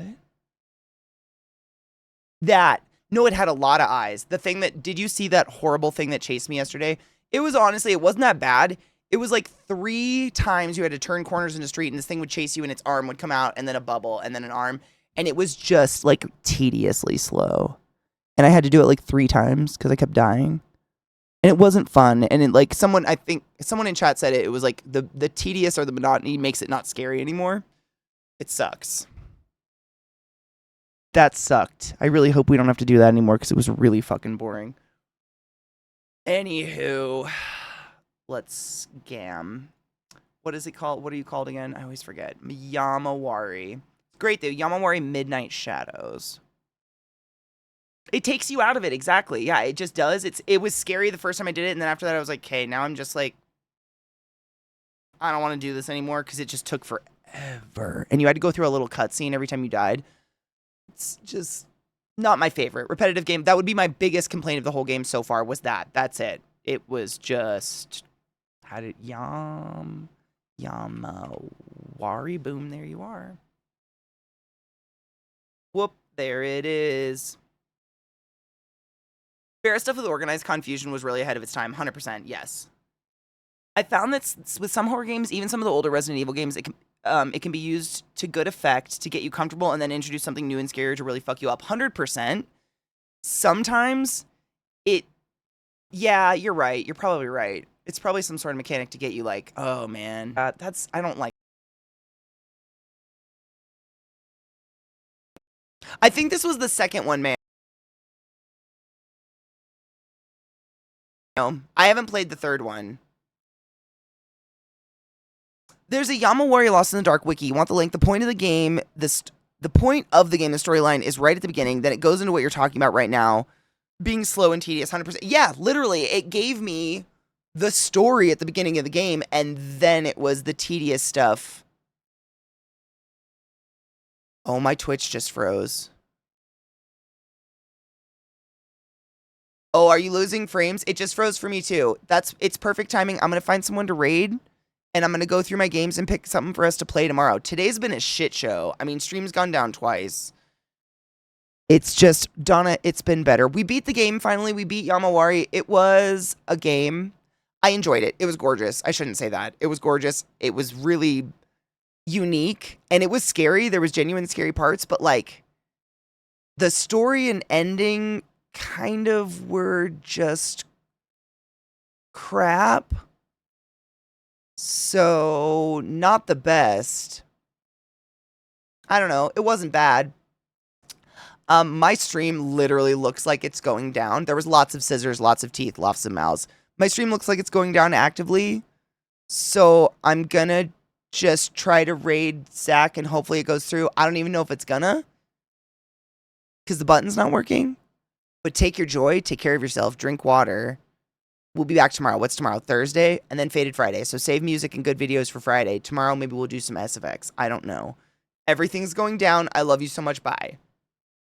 Speaker 1: That. No, it had a lot of eyes. Did you see that horrible thing that chased me yesterday? It was honestly, it wasn't that bad. It was like 3 times you had to turn corners in the street, and this thing would chase you, and its arm would come out, and then a bubble, and then an arm, and it was just like tediously slow. And I had to do it like 3 times because I kept dying, and it wasn't fun. And it, like I think someone in chat said it was like the tedious or the monotony makes it not scary anymore. It sucks. That sucked. I really hope we don't have to do that anymore because it was really fucking boring. Anywho, let's gam. What is it called? What are you called again? I always forget. Yamawari. Great though. Yamawari Midnight Shadows. It takes you out of it, exactly. Yeah, it just does. It was scary the first time I did it, and then after that I was like, okay, now I'm just like, I don't want to do this anymore because it just took forever. And you had to go through a little cutscene every time you died. It's just not my favorite. Repetitive game. That would be my biggest complaint of the whole game so far was that. That's it. It was just... How did... Yamawari. Boom, there you are. Whoop, there it is. Fair stuff with organized confusion was really ahead of its time. 100%, yes. I found that with some horror games, even some of the older Resident Evil games, it can be used to good effect to get you comfortable and then introduce something new and scarier to really fuck you up. 100%. Sometimes yeah, you're right. You're probably right. It's probably some sort of mechanic to get you like, oh man, I don't like. I think this was the second one, man. No, I haven't played the third one. There's a Yamawari Lost in the Dark wiki. You want the link? The point of the game, the point of the game, the storyline is right at the beginning. Then it goes into what you're talking about right now, being slow and tedious. 100%. Yeah, literally, it gave me the story at the beginning of the game, and then it was the tedious stuff. Oh, my Twitch just froze. Oh, are you losing frames? It just froze for me too. It's perfect timing. I'm gonna find someone to raid, and I'm gonna go through my games and pick something for us to play tomorrow. Today's been a shit show. I mean, stream's gone down twice. It's just, Donna, it's been better. We beat the game finally. We beat Yamawari. It was a game. I enjoyed it. It was gorgeous. I shouldn't say that. It was gorgeous. It was really unique, and it was scary. There was genuine scary parts, but like the story and ending kind of were just crap. So, not the best. I don't know. It wasn't bad. My stream literally looks like it's going down. There was lots of scissors, lots of teeth, lots of mouths. My stream looks like it's going down actively. So, I'm gonna just try to raid Zach and hopefully it goes through. I don't even know if it's gonna, because the button's not working. But take your joy, take care of yourself, drink water. We'll be back tomorrow. What's tomorrow? Thursday? And then Faded Friday. So save music and good videos for Friday. Tomorrow, maybe we'll do some SFX. I don't know. Everything's going down. I love you so much. Bye.